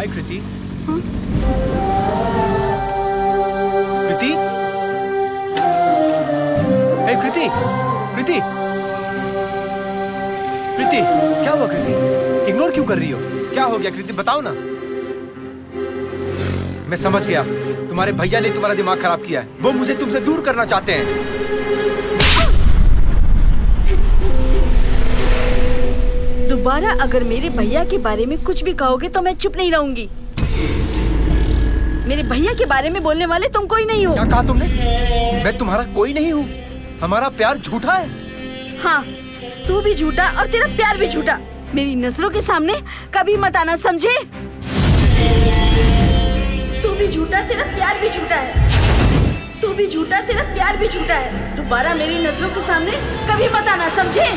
हाय कृति। कृति, हे कृति, कृति, कृति, क्या हुआ कृति? इग्नोर क्यों कर रही हो? क्या हो गया कृति, बताओ ना। मैं समझ गया, तुम्हारे भैया ने तुम्हारा दिमाग खराब किया है। वो मुझे तुमसे दूर करना चाहते हैं। दोबारा अगर मेरे भैया के बारे में कुछ भी कहोगे तो मैं चुप नहीं रहूंगी। मेरे भैया के बारे में बोलने वाले तुम कोई नहीं हो। क्या कहा तुमने? मैं तुम्हारा कोई नहीं हूँ। हमारा प्यार झूठा है। हाँ, तू भी झूठा और तेरा प्यार भी झूठा। मेरी नजरों के सामने कभी मत आना, समझे? तू भी झूठा, तेरा प्यार भी झूठा है। तू भी झूठा, तेरा प्यार भी झूठा है। दोबारा मेरी नजरों के सामने कभी मत आना, समझे?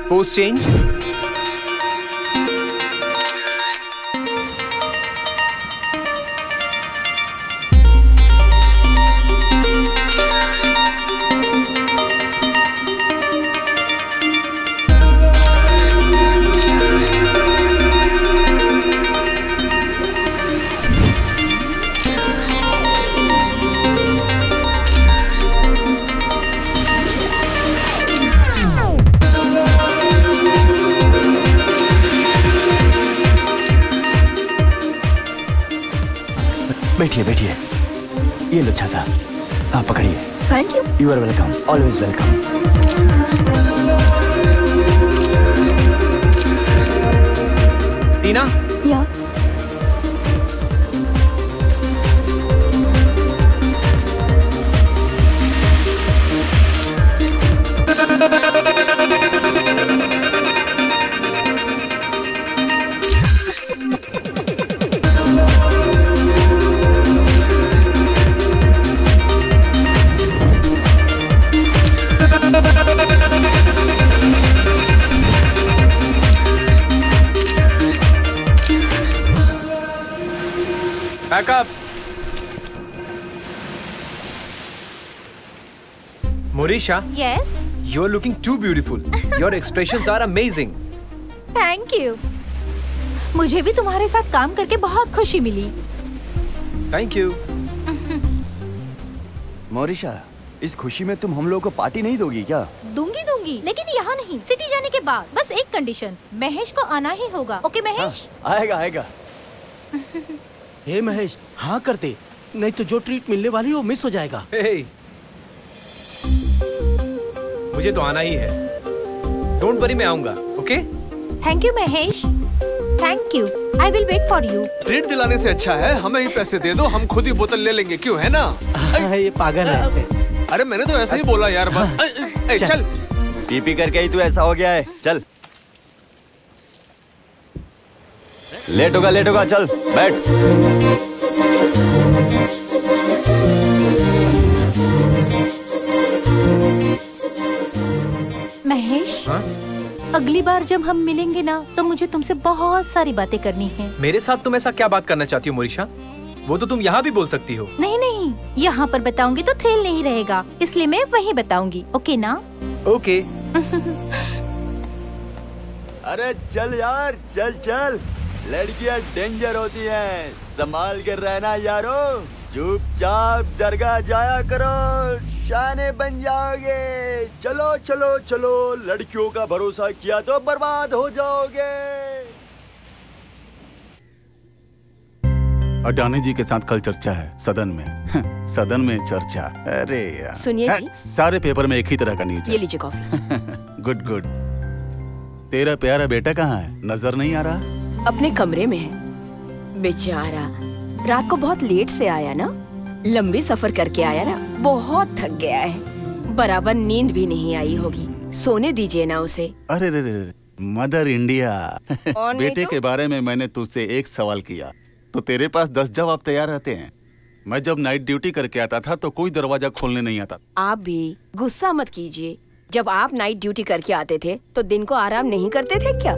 Post change. बैठिए बैठिए, ये लो छाता, आप पकड़िए। Thank you. You are welcome, always welcome. Tina. या Back up. Morisha. Yes. You're looking too beautiful. Your expressions are amazing. Thank you. मुझे भी तुम्हारे साथ काम करके बहुत खुशी मिली। Thank you. मोरिशा, इस खुशी में तुम हम लोगों को पार्टी नहीं दोगी क्या? दूंगी, लेकिन यहाँ नहीं, सिटी जाने के बाद। बस एक कंडीशन, महेश को आना ही होगा। ओके महेश? हाँ, आएगा। हे महेश, हाँ करते, नहीं तो जो ट्रीट मिलने वाली है वो मिस हो जाएगा। Hey. मुझे तो आना ही है। डोंट वरी, मैं आऊंगा। Okay? Thank you Mahesh. Thank you. I will wait for you. Treat दिलाने से अच्छा है हमें ही पैसे दे दो, हम खुद ही बोतल ले लेंगे, क्यों है ना? ये पागल है। अरे मैंने तो ऐसा ही बोला यार। चल। पी करके ही तू ऐसा हो गया है। चल, लेट होगा, चल बैठ। महेश, अगली बार जब हम मिलेंगे ना तो मुझे तुमसे बहुत सारी बातें करनी है। मेरे साथ तुम ऐसा क्या बात करना चाहती हो मोरिशा? वो तो तुम यहाँ भी बोल सकती हो। नहीं, यहाँ पर बताऊंगी तो थ्रिल नहीं रहेगा, इसलिए मैं वहीं बताऊंगी। ओके ना? ओके। अरे चल यार, चल। लड़कियां डेंजर होती हैं, संभाल कर रहना यारो। चुपचाप दरगाह जाया करो, शाने बन जाओगे। चलो, लड़कियों का भरोसा किया तो बर्बाद हो जाओगे। अडानी जी के साथ कल चर्चा है सदन में। सदन में चर्चा, अरे यार। सुनिए जी, सारे पेपर में एक ही तरह का न्यूज है। ये लीजिए कॉफी। Good good. तेरा प्यारा बेटा कहाँ है? नजर नहीं आ रहा। अपने कमरे में है बेचारा। रात को बहुत लेट से आया ना, लंबी सफर करके आया ना, बहुत थक गया है। बराबर नींद भी नहीं आई होगी, सोने दीजिए ना उसे। अरे रे रे, मदर इंडिया। बेटे तो? के बारे में मैंने तुझसे एक सवाल किया तो तेरे पास 10 जवाब तैयार रहते हैं। मैं जब नाइट ड्यूटी करके आता था तो कोई दरवाजा खोलने नहीं आता। आप भी गुस्सा मत कीजिए। जब आप नाइट ड्यूटी करके आते थे तो दिन को आराम नहीं करते थे क्या?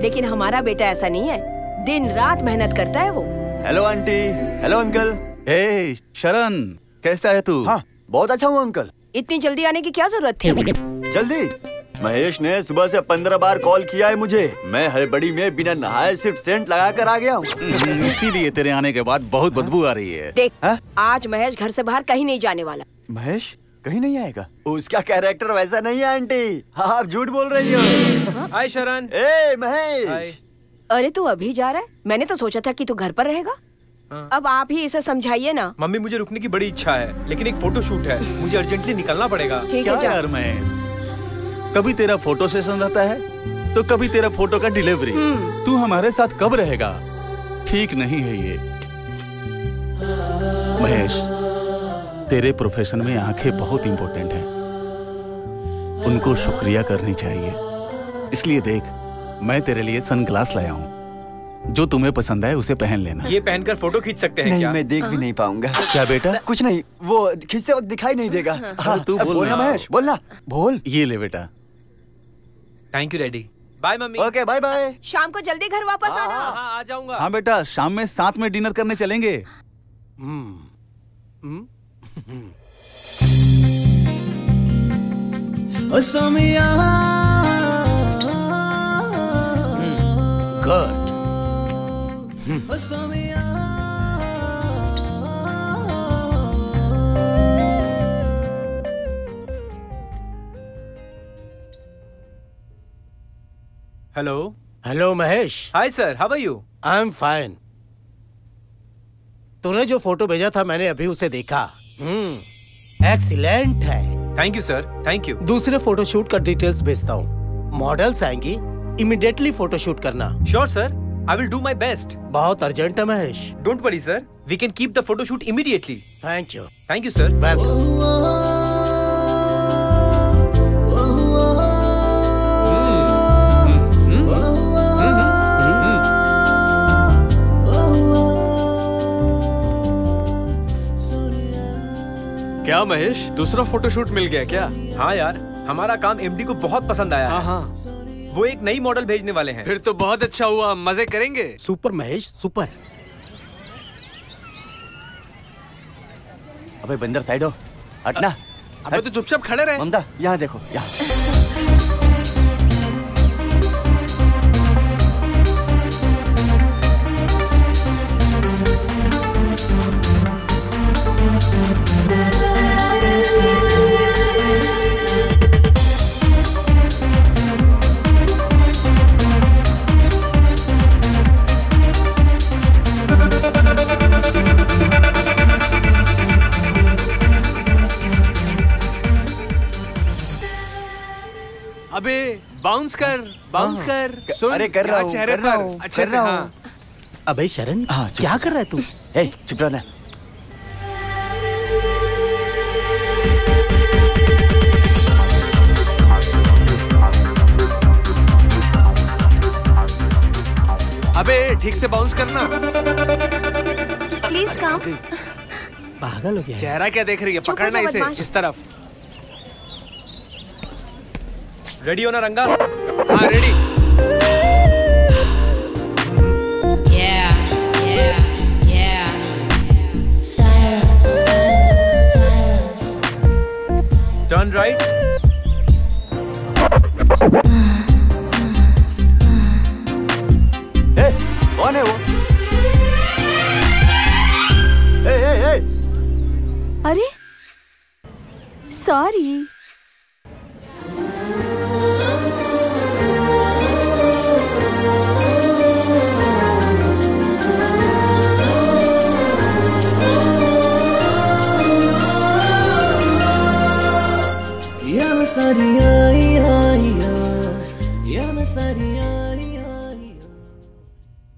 लेकिन हमारा बेटा ऐसा नहीं है, दिन रात मेहनत करता है वो। Hello aunty, hello uncle. Hey Sharan, कैसा है तू? हाँ, बहुत अच्छा हूँ अंकल। इतनी जल्दी आने की क्या जरूरत थी? जल्दी? महेश ने सुबह से 15 बार कॉल किया है मुझे। मैं हड़बड़ी में बिना नहाए सिर्फ सेंट लगा कर आ गया हूँ। इसीलिए तेरे आने के बाद बहुत बदबू आ रही है। देख, आज महेश घर से बाहर कहीं नहीं जाने वाला। महेश कहीं नहीं आएगा? उसका कैरेक्टर वैसा नहीं है आंटी, आप झूठ बोल रही हो। हाय शरण। ए महेश। अरे तू अभी जा रहा है? मैंने तो सोचा था कि तू घर पर रहेगा। अब आप ही इसे समझाइए ना। मम्मी मुझे रुकने की बड़ी इच्छा है, लेकिन एक फोटो शूट है, मुझे अर्जेंटली निकलना पड़ेगा। ठीक है, यार महेश, कभी तेरा फोटो सेशन रहता है तो कभी तेरा फोटो का डिलीवरी। तू हमारे साथ कब रहेगा? ठीक नहीं है ये। महेश, तेरे प्रोफेशन में आंखें बहुत इंपॉर्टेंट हैं, उनको शुक्रिया करनी चाहिए। इसलिए देख, मैं तेरे लिए सनग्लास लाया हूँ, जो तुम्हें पसंद आए उसे पहन लेना। ये पहनकर फोटो खींच सकते हैं नहीं, क्या? मैं देख भी नहीं पाऊंगा। क्या बेटा? कुछ नहीं, वो खींचते वक्त दिखाई नहीं देगा। हाँ, तू बोल ना महेश, बोलना, बोल। ये ले बेटा। Thank you daddy. Bye mummy. Okay bye bye. शाम को जल्दी घर वापस आना। हाँ, आ जाऊंगा। हाँ बेटा, शाम में साथ में डिनर करने चलेंगे। Good. Hello. Hello Mahesh. Hi sir, how are you? I am fine. तूने जो फोटो भेजा था मैंने अभी उसे देखा। एक्सीलेंट है। Thank you sir, thank you. दूसरे फोटोशूट का डिटेल्स भेजता हूँ। मॉडल्स आएंगी, इमीडिएटली फोटोशूट करना। Sure sir, I will do my best. बहुत अर्जेंट है Mahesh. Don't worry sir, we can keep the photoshoot immediately. Thank you. Thank you sir. Welcome. क्या महेश, दूसरा फोटोशूट मिल गया क्या? हाँ यार, हमारा काम एमडी को बहुत पसंद आया है। हाँ। वो एक नई मॉडल भेजने वाले हैं। फिर तो बहुत अच्छा हुआ, मजे करेंगे। Super Mahesh, super. अबे बंदर साइड हो, हटना। अबे तो चुपचाप खड़े रहे। ममता, यहाँ देखो, यहाँ। अबे बाउंस कर, बाउंस कर। सुन, अरे कर रहा हूँ, चेहरे कर रहा पर हूँ, अच्छे कर से। रहा हाँ। हूँ। अबे शरण, हाँ, क्या कर रहा है तू? ए, चुप रहना। अबे ठीक से बाउंस करना। Please come. पागल हो गया है। चेहरा क्या देख रही है? चुप हो पकड़ना जा, इसे बदमाश। इस तरफ। रेडी हो ना रंगा? हाँ रेडी। Turn right. कौन है वो? ए। अरे सॉरी।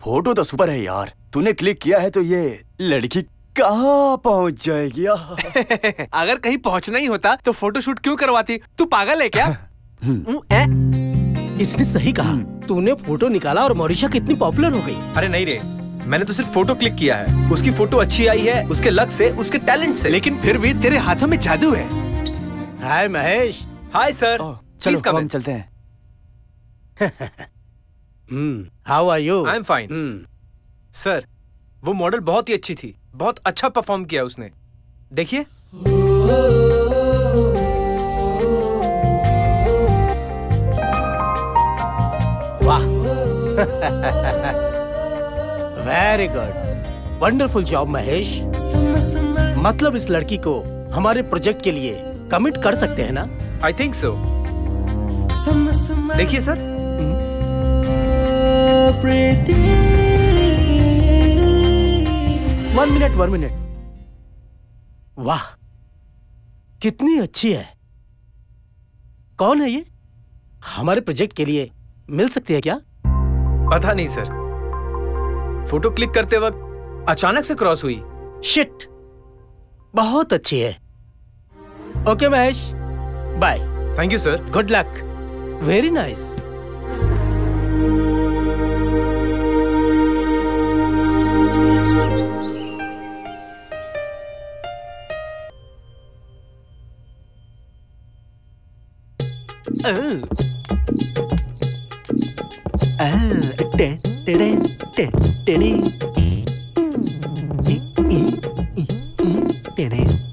फोटो तो सुपर है यार, तूने क्लिक किया है तो ये लड़की कहाँ पहुँच जाएगी? अगर कहीं पहुंचना ही होता तो फोटोशूट क्यों करवाती? तू पागल है क्या? इसने सही कहा। तूने फोटो निकाला और मोरिशा कितनी पॉपुलर हो गई। अरे नहीं रे, मैंने तो सिर्फ फोटो क्लिक किया है। उसकी फोटो अच्छी आई है उसके लक से, उसके टैलेंट से। लेकिन फिर भी तेरे हाथों में जादू है। हाय महेश। Hi sir. चलो हम चलते हैं। How are you? I am fine. Sir, वो मॉडल बहुत ही अच्छी थी, बहुत अच्छा परफॉर्म किया उसने। देखिए। वाह। Very good, wonderful job Mahesh. मतलब इस लड़की को हमारे प्रोजेक्ट के लिए कमिट कर सकते हैं ना? I think so. देखिए सर। 1 मिनट। वाह, कितनी अच्छी है। कौन है ये? हमारे प्रोजेक्ट के लिए मिल सकती है क्या? पता नहीं सर, फोटो क्लिक करते वक्त अचानक से क्रॉस हुई। शिट, बहुत अच्छी है। Okay Mahesh, bye. Thank you sir. Good luck. Very nice.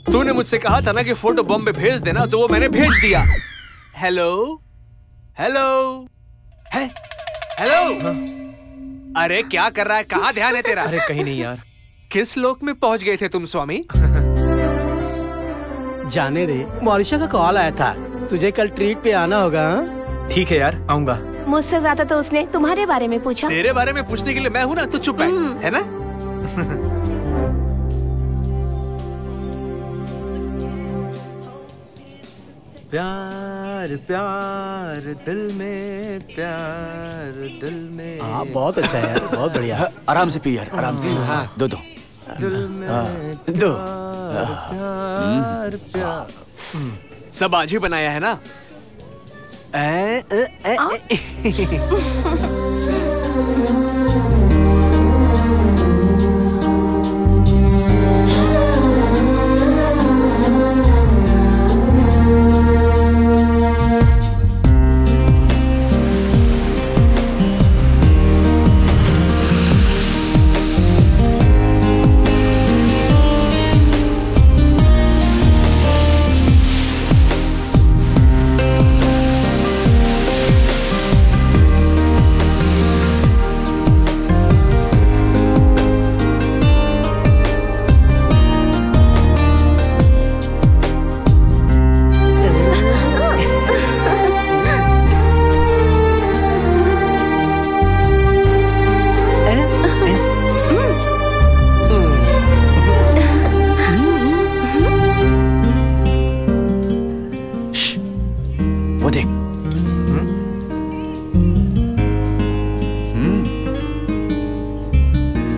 तूने मुझसे कहा था ना कि फोटो बॉम्बे भेज देना, तो वो मैंने भेज दिया। Hello hello hello. अरे क्या कर रहा है? कहाँ ध्यान है तेरा? अरे कहीं नहीं यार। किस लोक में पहुंच गए थे तुम स्वामी? जाने दे, मोरिशा का कॉल आया था, तुझे कल ट्रीट पे आना होगा। ठीक है यार, आऊंगा। मुझसे ज्यादा तो उसने तुम्हारे बारे में पूछा। तेरे बारे में पूछने के लिए मैं हूँ ना, तू चुप बैठ, है ना? प्यार प्यार दिल में, प्यार दिल में। हाँ, बहुत अच्छा है यार, बहुत बढ़िया। आराम से पी यार, आराम से। दो दिल में दो। प्यार प्यार। सब आज ही बनाया है ना?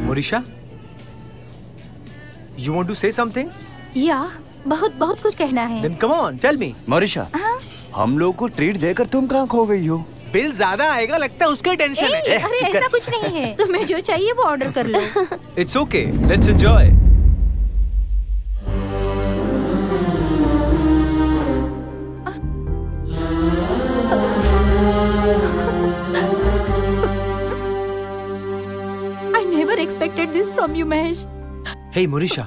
मोरिशा, you want to say something? या बहुत कुछ कहना है। Then come on, tell me. मोरिशा, हम लोग को ट्रीट देकर तुम कहाँ खो गई हो? बिल ज्यादा आएगा लगता है, उसका टेंशन है। अरे ऐसा कुछ नहीं है, तुम्हें जो चाहिए वो ऑर्डर कर लो। It's okay, let's enjoy. I never expected this from you, Mahesh. Hey Morisha,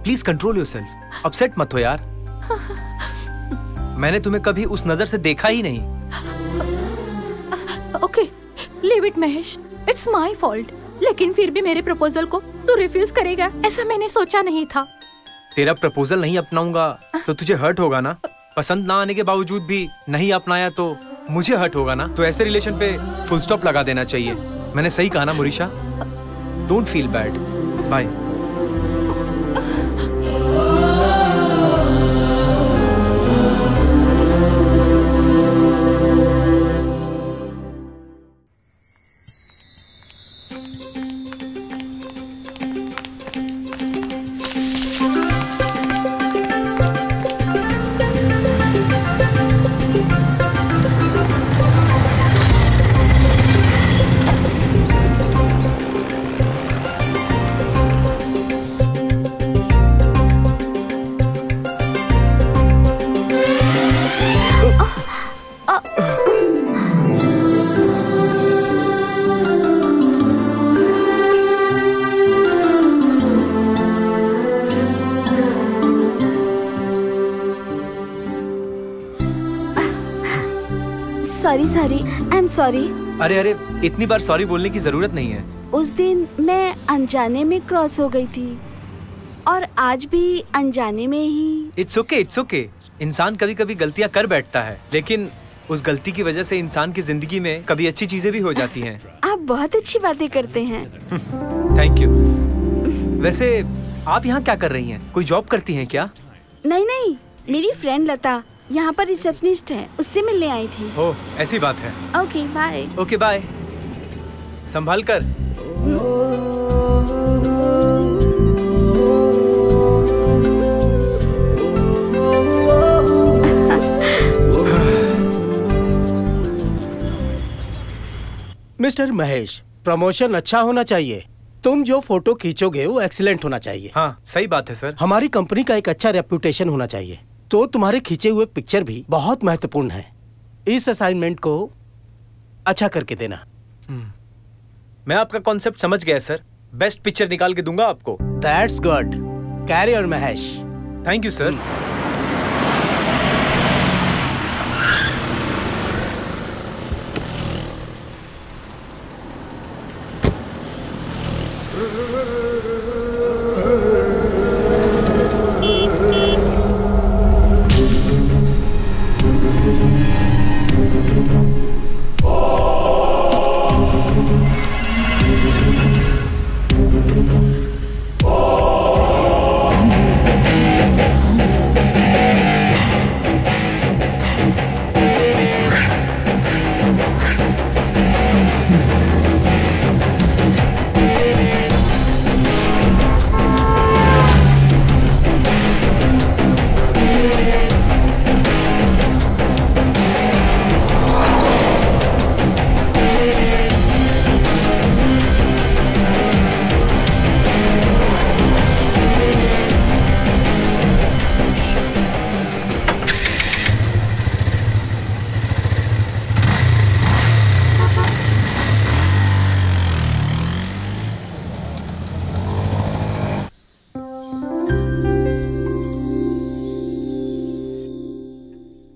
please control yourself. Upset मत हो यार। मैंने तुम्हें कभी उस नजर से देखा ही नहीं। Okay, leave it, Mahesh. It's my fault. लेकिन फिर भी मेरे प्रपोजल को तू रिफ्यूज करेगा, ऐसा मैंने सोचा नहीं था। तेरा प्रपोजल नहीं अपनाऊंगा तो तुझे हर्ट होगा ना? पसंद ना आने के बावजूद भी नहीं अपनाया तो मुझे हर्ट होगा ना? तो ऐसे रिलेशन पे फुल स्टॉप लगा देना चाहिए। मैंने सही कहा ना मोरिशा? Don't feel bad. Bye. Sorry, I am sorry. अरे अरे, इतनी बार सॉरी बोलने की जरूरत नहीं है। उस दिन मैं अनजाने में क्रॉस हो गई थी और आज भी अनजाने में ही। It's okay, it's okay. इंसान कभी कभी गलतियां कर बैठता है, लेकिन उस गलती की वजह से इंसान की जिंदगी में कभी अच्छी चीजें भी हो जाती हैं। आप बहुत अच्छी बातें करते हैं। Thank you. वैसे आप यहाँ क्या कर रही हैं? कोई जॉब करती हैं क्या? नहीं नहीं, मेरी फ्रेंड लता यहाँ पर रिसेप्शनिस्ट है, उससे मिलने आई थी। ओह, ऐसी बात है। Okay bye. Okay bye. संभाल कर। मिस्टर महेश, प्रमोशन अच्छा होना चाहिए। तुम जो फोटो खींचोगे वो एक्सीलेंट होना चाहिए। हाँ, सही बात है सर। हमारी कंपनी का एक अच्छा रेपुटेशन होना चाहिए, तो तुम्हारे खींचे हुए पिक्चर भी बहुत महत्वपूर्ण है। इस असाइनमेंट को अच्छा करके देना। मैं आपका कॉन्सेप्ट समझ गया सर। बेस्ट पिक्चर निकाल के दूंगा आपको। That's good. Carry on Mahesh. Thank you sir.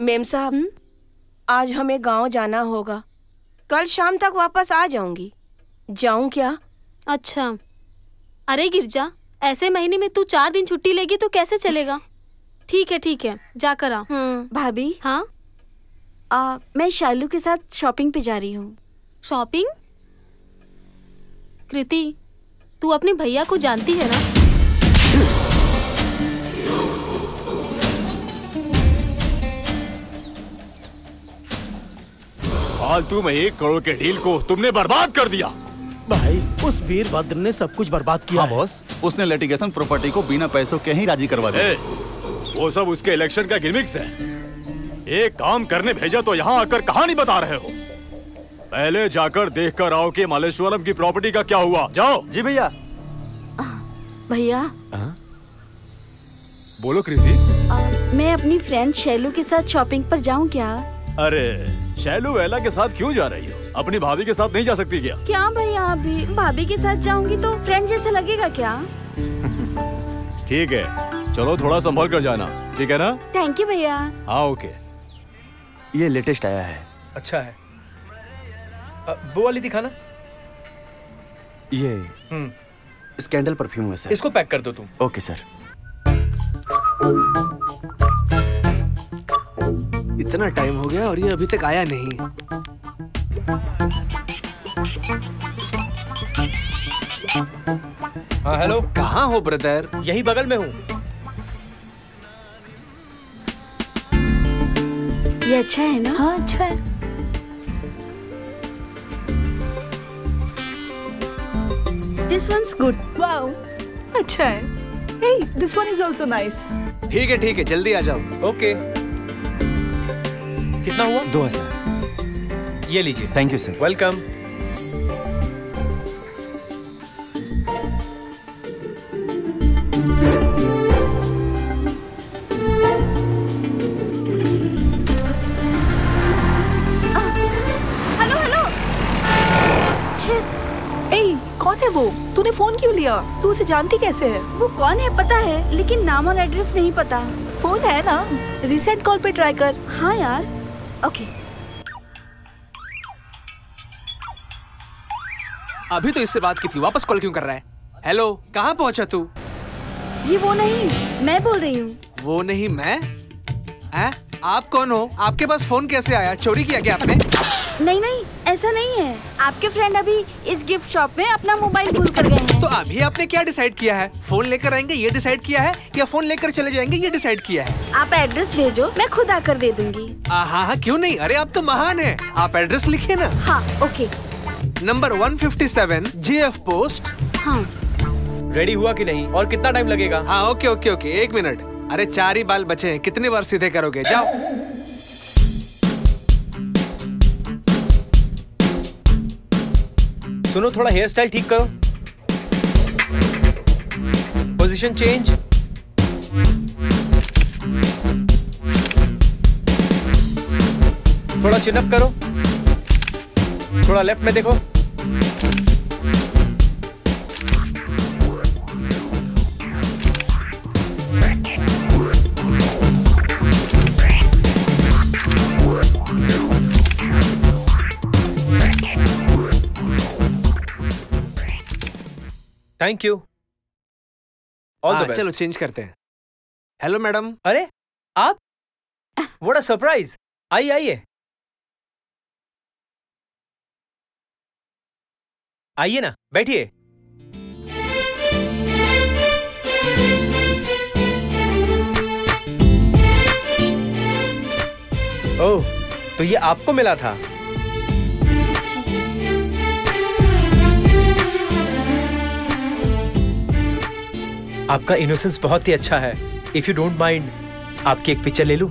Ma'am साहब, आज हमें गांव जाना होगा। कल शाम तक वापस आ जाऊंगी। जाऊं क्या? अच्छा। अरे गिरजा, ऐसे महीने में तू 4 दिन छुट्टी लेगी तो कैसे चलेगा? ठीक है, जाकर आ। भाभी। हाँ? मैं शालू के साथ शॉपिंग पे जा रही हूँ। शॉपिंग? कृति, तू अपने भैया को जानती है ना? फालतू में 1 करोड़ के डील को तुमने बर्बाद कर दिया। भाई, उस वीरभद्र ने सब कुछ बर्बाद किया। हाँ बॉस, उसने लिटिगेशन प्रॉपर्टी को बिना पैसों के ही राजी करवा दिया। वो सब उसके इलेक्शन का गिमिक्स है। एक काम करने भेजा तो यहाँ आकर कहानी बता रहे हो। पहले जाकर देख कर आओ कि मालेश्वरम की प्रॉपर्टी का क्या हुआ। जाओ। जी भैया। भैया बोलो कृति। मैं अपनी फ्रेंड शैलू के साथ शॉपिंग पर जाऊं क्या? अरे शैलू वेला के साथ क्यों जा रही हो? अपनी भाभी के साथ नहीं जा सकती क्या? क्या भैया, अभी भाभी के साथ जाऊंगी तो फ्रेंड जैसा लगेगा क्या? ठीक है, चलो थोड़ा संभल कर जाना, ठीक है ना? थैंक यू भैया। हाँ ओके। ये लेटेस्ट आया है। अच्छा है। वो वाली दिखाना। ये स्कैंडल परफ्यूम है सर। इसको पैक कर दो तुम। Okay sir. इतना टाइम हो गया और ये अभी तक आया नहीं। हाँ हेलो। कहाँ हो ब्रदर? यही बगल में हूँ। ये अच्छा है ना? हाँ अच्छा है। This one's good. Wow, अच्छा है। Hey, this one is also nice. ठीक है, जल्दी आ जाओ। ओके। कितना हुआ? 2000। ये लीजिए। Thank you sir. वेलकम। कौन है वो? तूने फोन क्यों लिया? तू उसे जानती कैसे है? वो कौन है पता है, लेकिन नाम और एड्रेस नहीं पता। फोन है ना, रिसेंट कॉल पे ट्राई कर। हाँ यार। ओके। अभी तो इससे बात की थी, वापस कॉल क्यों कर रहा है? हेलो, कहाँ पहुंचा तू? ये वो नहीं, मैं बोल रही हूँ। वो नहीं मैं? आप कौन हो? आपके पास फोन कैसे आया? चोरी किया क्या आपने? नहीं नहीं, ऐसा नहीं है। आपके फ्रेंड अभी इस गिफ्ट शॉप में अपना मोबाइल भूल कर गए हैं। तो अभी आपने क्या डिसाइड किया है? फोन लेकर आएंगे ये डिसाइड किया है, या फोन लेकर चले जाएंगे ये डिसाइड किया है? आप एड्रेस भेजो, मैं खुद आकर दे दूंगी। हाँ, क्यों नहीं? अरे आप तो महान है। आप एड्रेस लिखिए ना। हाँ, ओके। Number 157 JF post. हाँ। रेडी हुआ कि नहीं और कितना टाइम लगेगा? हाँ, ओके, 1 मिनट। अरे 4 ही बाल बचे हैं, कितने बार सीधे करोगे? जाओ। सुनो, थोड़ा हेयर स्टाइल ठीक करो। Position change. थोड़ा चिन अप करो। थोड़ा लेफ्ट में देखो। Thank you. All the best. चलो चेंज करते हैं। Hello madam. अरे आप, व्हाट अ सरप्राइज। आइए आइए ना, बैठिए। ओह, तो ये आपको मिला था? आपका इनोसेंस बहुत ही अच्छा है। इफ यू डोंट माइंड, आपकी एक पिक्चर ले लूं?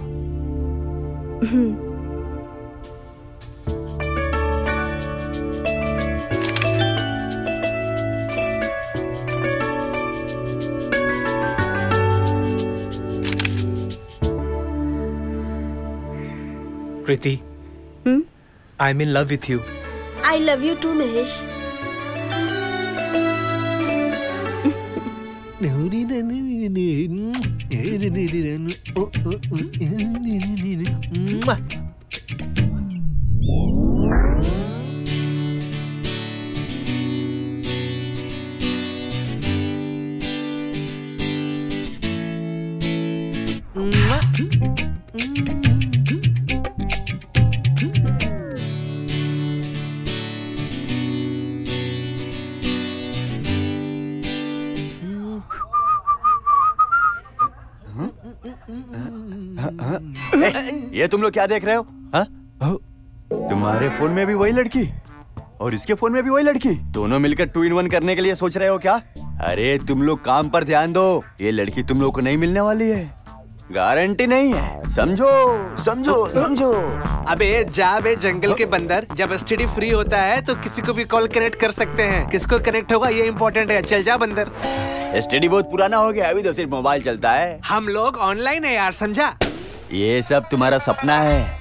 Kriti, I am in love with you. I love you too Mahesh. ये तुम लोग क्या देख रहे हो? हाँ? तुम्हारे फोन में भी वही लड़की और इसके फोन में भी वही लड़की, दोनों मिलकर 2 in 1 करने के लिए सोच रहे हो क्या? अरे तुम लोग काम पर ध्यान दो, ये लड़की तुम लोग को नहीं मिलने वाली है, गारंटी नहीं है। समझो समझो समझो। अबे जा बे जंगल के बंदर, जब एसटीडी फ्री होता है तो किसी को भी कॉल कनेक्ट कर सकते हैं। किसको कनेक्ट होगा ये इम्पोर्टेंट है। चल जा बंदर। एसटीडी बहुत पुराना हो गया, अभी तो सिर्फ मोबाइल चलता है। हम लोग ऑनलाइन है यार, समझा? ये सब तुम्हारा सपना है,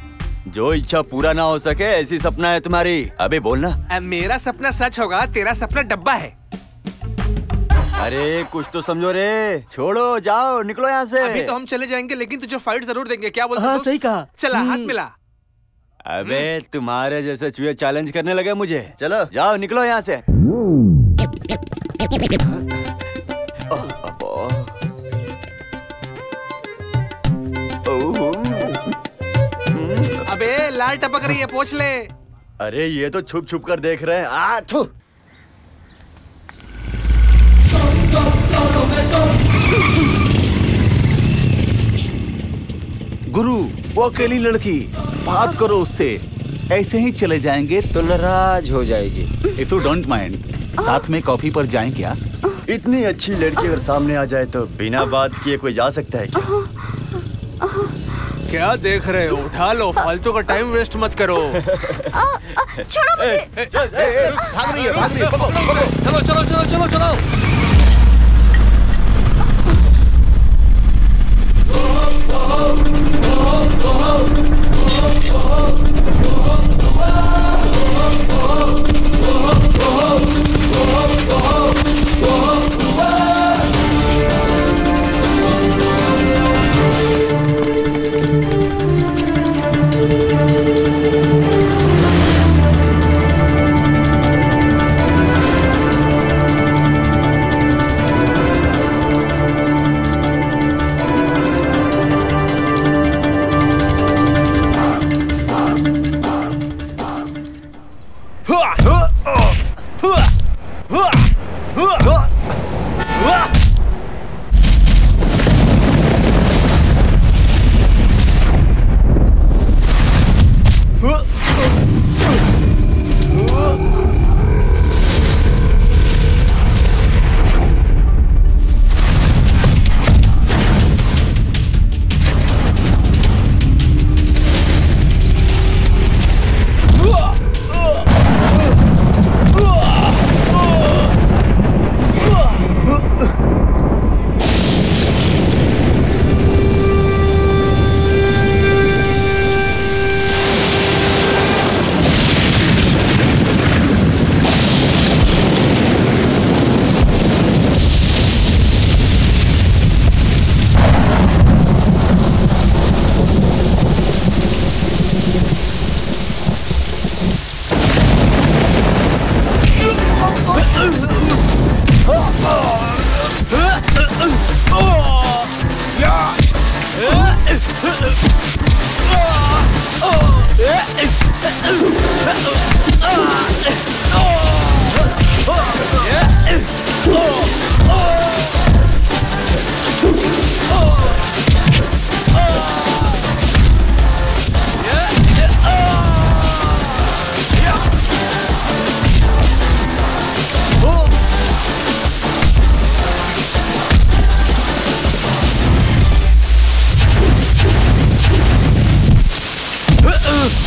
जो इच्छा पूरा ना हो सके ऐसी सपना है तुम्हारी। अबे बोलना। मेरा सपना सच होगा, तेरा सपना डब्बा है। अरे कुछ तो समझो रे। छोड़ो, जाओ निकलो यहाँ से। अभी तो हम चले जाएंगे लेकिन तुझे फाइट जरूर देंगे। क्या बोलते? हाँ सही कहा। चला हाथ मिला। अबे तुम्हारे जैसे चूहे चैलेंज करने लगे मुझे। चलो जाओ निकलो यहाँ से। अबे लाल टपक रही है, पोंछ ले। अरे ये तो छुप छुप कर देख रहे हैं। गुरु, वो अकेली लड़की, बात करो उससे। ऐसे ही चले जाएंगे तो नाराज हो जाएगी। इफ यू डोंट माइंड, साथ में कॉफी पर जाएं क्या? इतनी अच्छी लड़की अगर सामने आ जाए तो बिना बात किए कोई जा सकता है क्या? क्या देख रहे हो? उठा लो, फालतू का टाइम वेस्ट मत करो। छोड़ो मुझे। भाग रही है। चलो चलो चलो चलो चलो।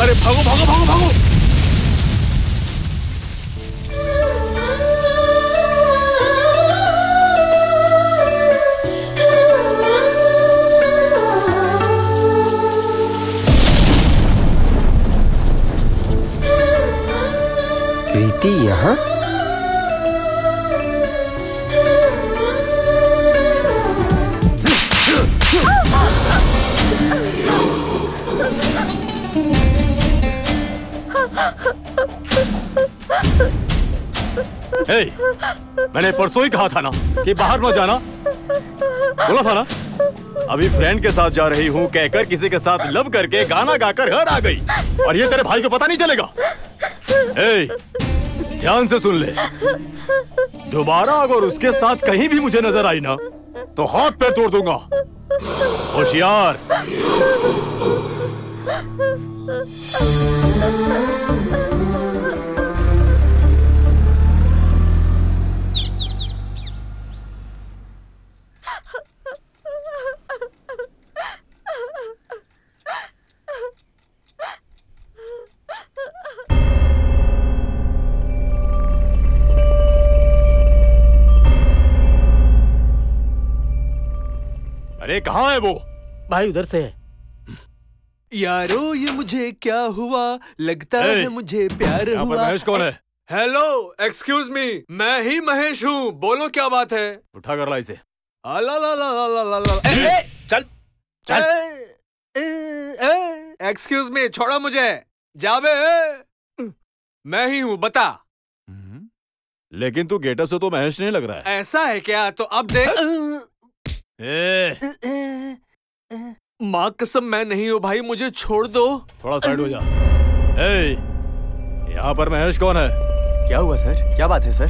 अरे भागो भागो भागो भागो। प्रीति यहाँ? Hey, मैंने परसों ही कहा था ना कि बाहर मत जाना। बोला था ना। अभी फ्रेंड के साथ जा रही हूँ कहकर किसी के साथ लव करके गाना गाकर घर आ गई और ये तेरे भाई को पता नहीं चलेगा। hey, ध्यान से सुन ले, दोबारा अगर उसके साथ कहीं भी मुझे नजर आई ना तो हाथ पैर तोड़ दूंगा। होशियार। अरे कहाँ है वो? भाई उधर से है। यारो ये मुझे क्या हुआ, लगता है मुझे प्यार यहाँ पर हुआ। महेश कौन है? हेलो, एक्सक्यूज मी, मैं ही महेश हूँ, बोलो क्या बात है? उठा कर ला इसे। चल चल। एक्सक्यूज मी, छोड़ो मुझे। जाबे मैं ही हूँ, बता। लेकिन तू गेटअप से तो महेश नहीं लग रहा है। ऐसा है क्या? तो अब देख। माँ कसम मैं नहीं हूँ भाई, मुझे छोड़ दो। थोड़ा साइड हो जा। यहाँ पर महेश कौन है? क्या हुआ सर? क्या बात है सर?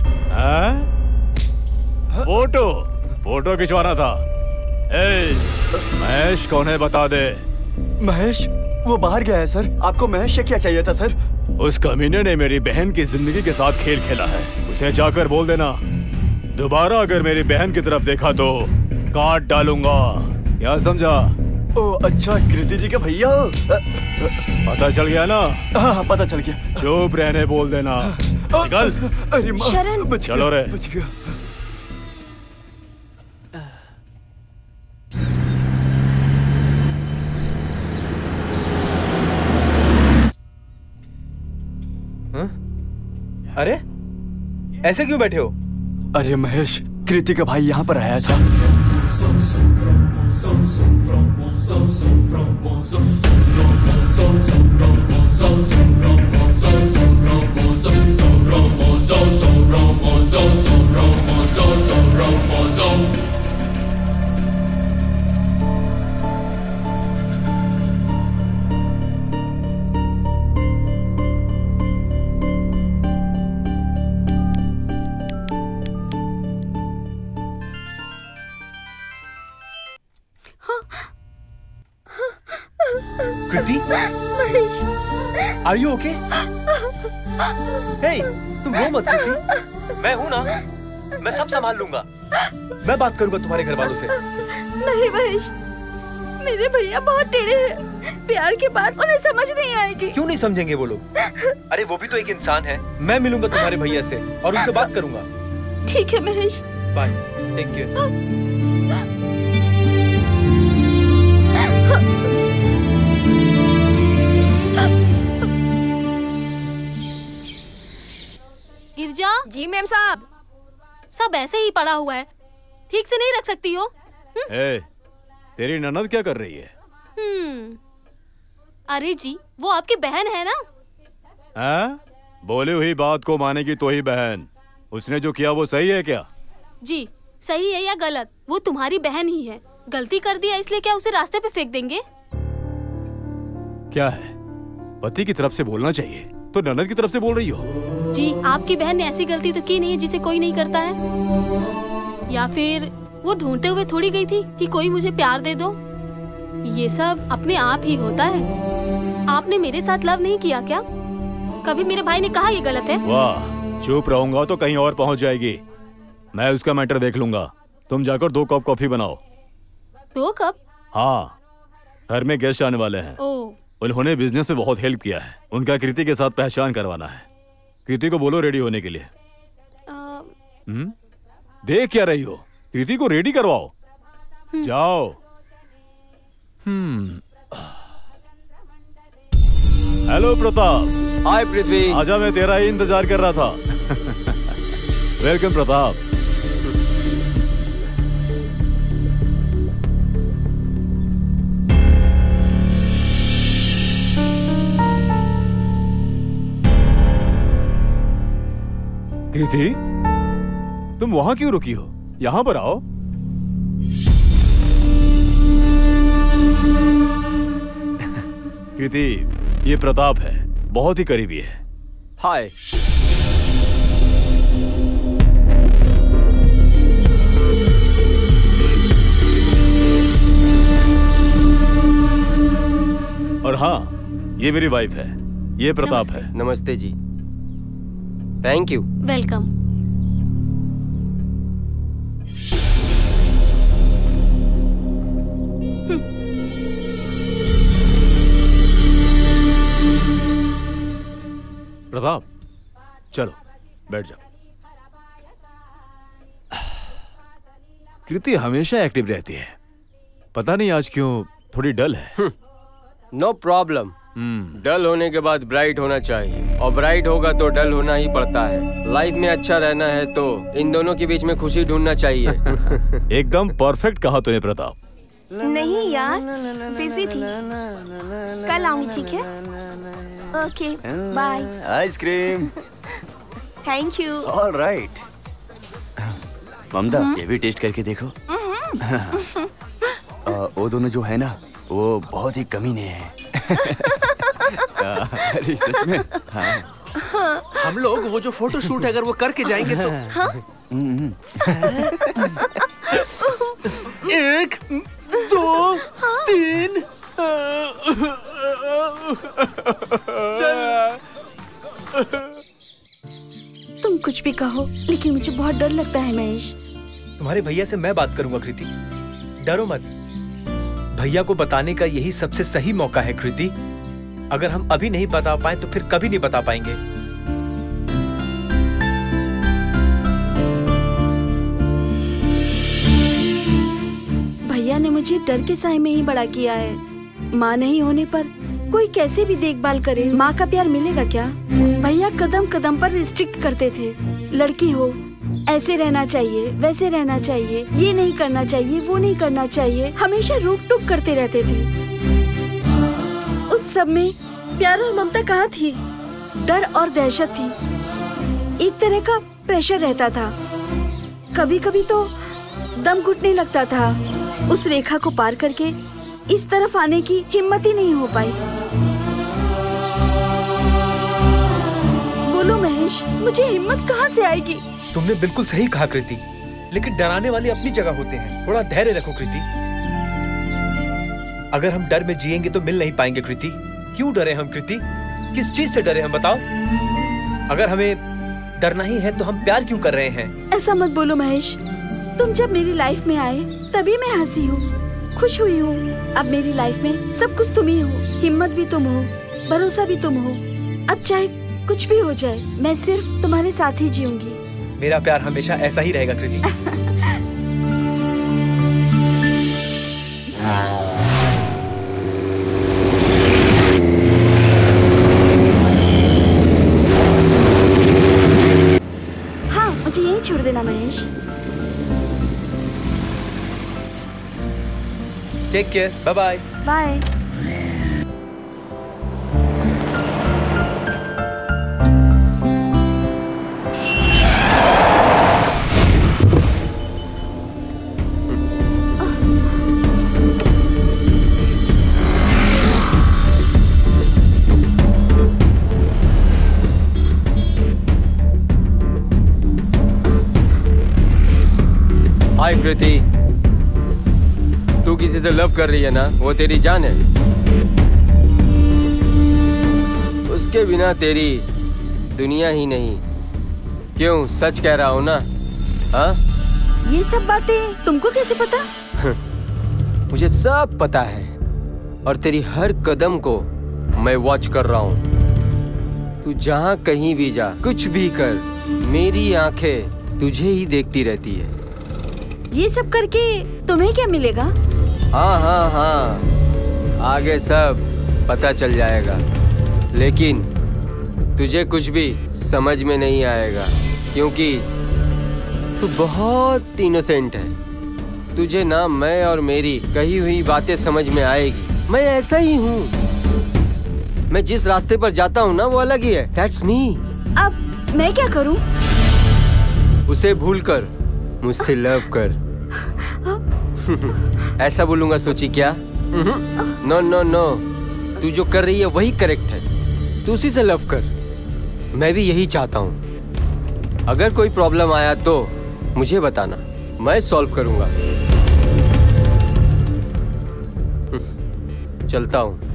फोटो खिंचवाना था। महेश कौन है बता दे। महेश वो बाहर गया है सर। आपको महेश से क्या चाहिए था सर? उस कमीने ने मेरी बहन की जिंदगी के साथ खेल खेला है, उसे जाकर बोल देना दोबारा अगर मेरी बहन की तरफ देखा तो काट डालूंगा। क्या समझा? ओ अच्छा, कृति जी का भैया। पता चल गया ना? हाँ पता चल गया। चुप रहने बोल देना। निकल। अरे शरण, चलो रे। बच गया। अरे ऐसे क्यों बैठे हो? अरे महेश, कृति का भाई यहाँ पर आया था। कृति, आर यू ओके? हे, तुम रो मत कृति, मैं हूं ना, मैं सब संभाल लूंगा। मैं बात करूंगा तुम्हारे घर वालों से। नहीं महेश, मेरे भैया बहुत टेढ़े हैं। प्यार के बाद उन्हें समझ नहीं आएगी। क्यों नहीं समझेंगे वो लोग? अरे वो भी तो एक इंसान है। मैं मिलूंगा तुम्हारे भैया से और उनसे बात करूंगा। ठीक है महेश, बाय, टेक केयर। गिरजा जी मैम साहब। सब ऐसे ही पड़ा हुआ है, ठीक से नहीं रख सकती हो? तेरी ननद क्या कर रही है? अरे जी, वो आपकी बहन है ना? बोली हुई बात को मानेगी तो ही बहन। उसने जो किया वो सही है क्या? जी सही है या गलत, वो तुम्हारी बहन ही है। गलती कर दिया इसलिए क्या उसे रास्ते पे फेंक देंगे? क्या है, पति की तरफ से बोलना चाहिए। तो ननद की तरफ से बोल रही हो? जी, आपकी बहन ने ऐसी गलती तो की नहीं जिसे कोई नहीं करता है। या फिर वो ढूंढते हुए थोड़ी गई थी कि कोई मुझे प्यार दे दो। ये सब अपने आप ही होता है। आपने मेरे साथ लव नहीं किया क्या? कभी मेरे भाई ने कहा ये गलत है? वाह, चुप रहूंगा तो कहीं और पहुंच जाएगी। मैं उसका मैटर देख लूंगा। तुम जाकर 2 कप कॉफी बनाओ। 2 कप? हाँ, घर में गेस्ट आने वाले हैं। उन्होंने बिजनेस में बहुत हेल्प किया है। उनका कृति के साथ पहचान करवाना है। कृति को बोलो रेडी होने के लिए। देख क्या रही हो? कृति को रेडी करवाओ। जाओ। हेलो प्रताप। हाय पृथ्वी। आजा, मैं तेरा ही इंतजार कर रहा था। वेलकम प्रताप। कृति, तुम वहां क्यों रुकी हो? यहाँ पर आओ। कृति, ये प्रताप है, बहुत ही करीबी है। हाय। और हाँ, ये मेरी वाइफ है। ये प्रताप है। नमस्ते ji. Thank you. Welcome. Pratap, चलो बैठ जाओ। कृति हमेशा एक्टिव रहती है, पता नहीं आज क्यों थोड़ी डल है। No problem. डल होने के बाद ब्राइट होना चाहिए, और ब्राइट होगा तो डल होना ही पड़ता है। लाइफ में अच्छा रहना है तो इन दोनों के बीच में खुशी ढूंढना चाहिए। एकदम परफेक्ट कहा तूने प्रताप। नहीं यार, बिजी थी। कल आऊंगी, ठीक है? Okay, bye. Ice cream. Thank you. Alright. Mamta, ये भी टेस्ट करके देखो। वो दोनों जो है ना, वो बहुत ही कमीने हैं। अरे सच में। हाँ। हम लोग वो जो फोटो शूट अगर वो करके जाएंगे तो। हाँ? 1 2 3 तुम कुछ भी कहो, लेकिन मुझे बहुत डर लगता है महेश। तुम्हारे भैया से मैं बात करूंगा कृति, डरो मत। भैया को बताने का यही सबसे सही मौका है कृति। अगर हम अभी नहीं बता पाए तो फिर कभी नहीं बता पाएंगे। भैया ने मुझे डर के साए में ही बड़ा किया है। माँ नहीं होने पर कोई कैसे भी देखभाल करे, माँ का प्यार मिलेगा क्या? भैया कदम कदम पर रिस्ट्रिक्ट करते थे। लड़की हो, ऐसे रहना चाहिए, वैसे रहना चाहिए, ये नहीं करना चाहिए, वो नहीं करना चाहिए, हमेशा रोक टोक करते रहते थे। उस सब में प्यार और ममता कहाँ थी? डर और दहशत थी। एक तरह का प्रेशर रहता था। कभी कभी तो दम घुटने लगता था। उस रेखा को पार करके इस तरफ आने की हिम्मत ही नहीं हो पाई। बोलो महेश, मुझे हिम्मत कहाँ से आएगी? तुमने बिल्कुल सही कहा कृति, लेकिन डराने वाले अपनी जगह होते हैं। थोड़ा धैर्य रखो कृति। अगर हम डर में जिएंगे तो मिल नहीं पाएंगे कृति। क्यों डरे हम कृति? किस चीज से डरे हम, बताओ? अगर हमें डरना ही है तो हम प्यार क्यों कर रहे हैं? ऐसा मत बोलो महेश। तुम जब मेरी लाइफ में आए तभी मैं हंसी हूँ, खुश हुई हूँ। अब मेरी लाइफ में सब कुछ तुम ही हो। हिम्मत भी तुम हो, भरोसा भी तुम हो। अब चाहे कुछ भी हो जाए, मैं सिर्फ तुम्हारे साथ ही जीऊंगी। मेरा प्यार हमेशा ऐसा ही रहेगा कृति। हाँ, मुझे यही छोड़ देना Mahesh. Take care, bye bye. Bye. Hi Kriti, तू किसी से लव कर रही है ना? वो तेरी जान है, उसके बिना तेरी दुनिया ही नहीं। क्यों, सच कह रहा हूँ ना? हाँ, ये सब बातें तुमको कैसे पता? मुझे सब पता है और तेरी हर कदम को मैं वॉच कर रहा हूँ। तू जहाँ कहीं भी जा, कुछ भी कर, मेरी आंखें तुझे ही देखती रहती है। ये सब करके तुम्हें क्या मिलेगा? हाँ हाँ हाँ, आगे सब पता चल जाएगा, लेकिन तुझे कुछ भी समझ में नहीं आएगा क्योंकि तू बहुत इनोसेंट है। तुझे ना मैं और मेरी कही हुई बातें समझ में आएगी। मैं ऐसा ही हूँ, मैं जिस रास्ते पर जाता हूँ ना वो अलग ही है। That's me। अब मैं क्या करूँ? उसे भूल कर मुझसे लव कर। ऐसा बोलूंगा सोची क्या? नो नो नो, तू जो कर रही है वही करेक्ट है, तू उसी से लव कर। मैं भी यही चाहता हूँ। अगर कोई प्रॉब्लम आया तो मुझे बताना, मैं सॉल्व करूंगा। चलता हूँ।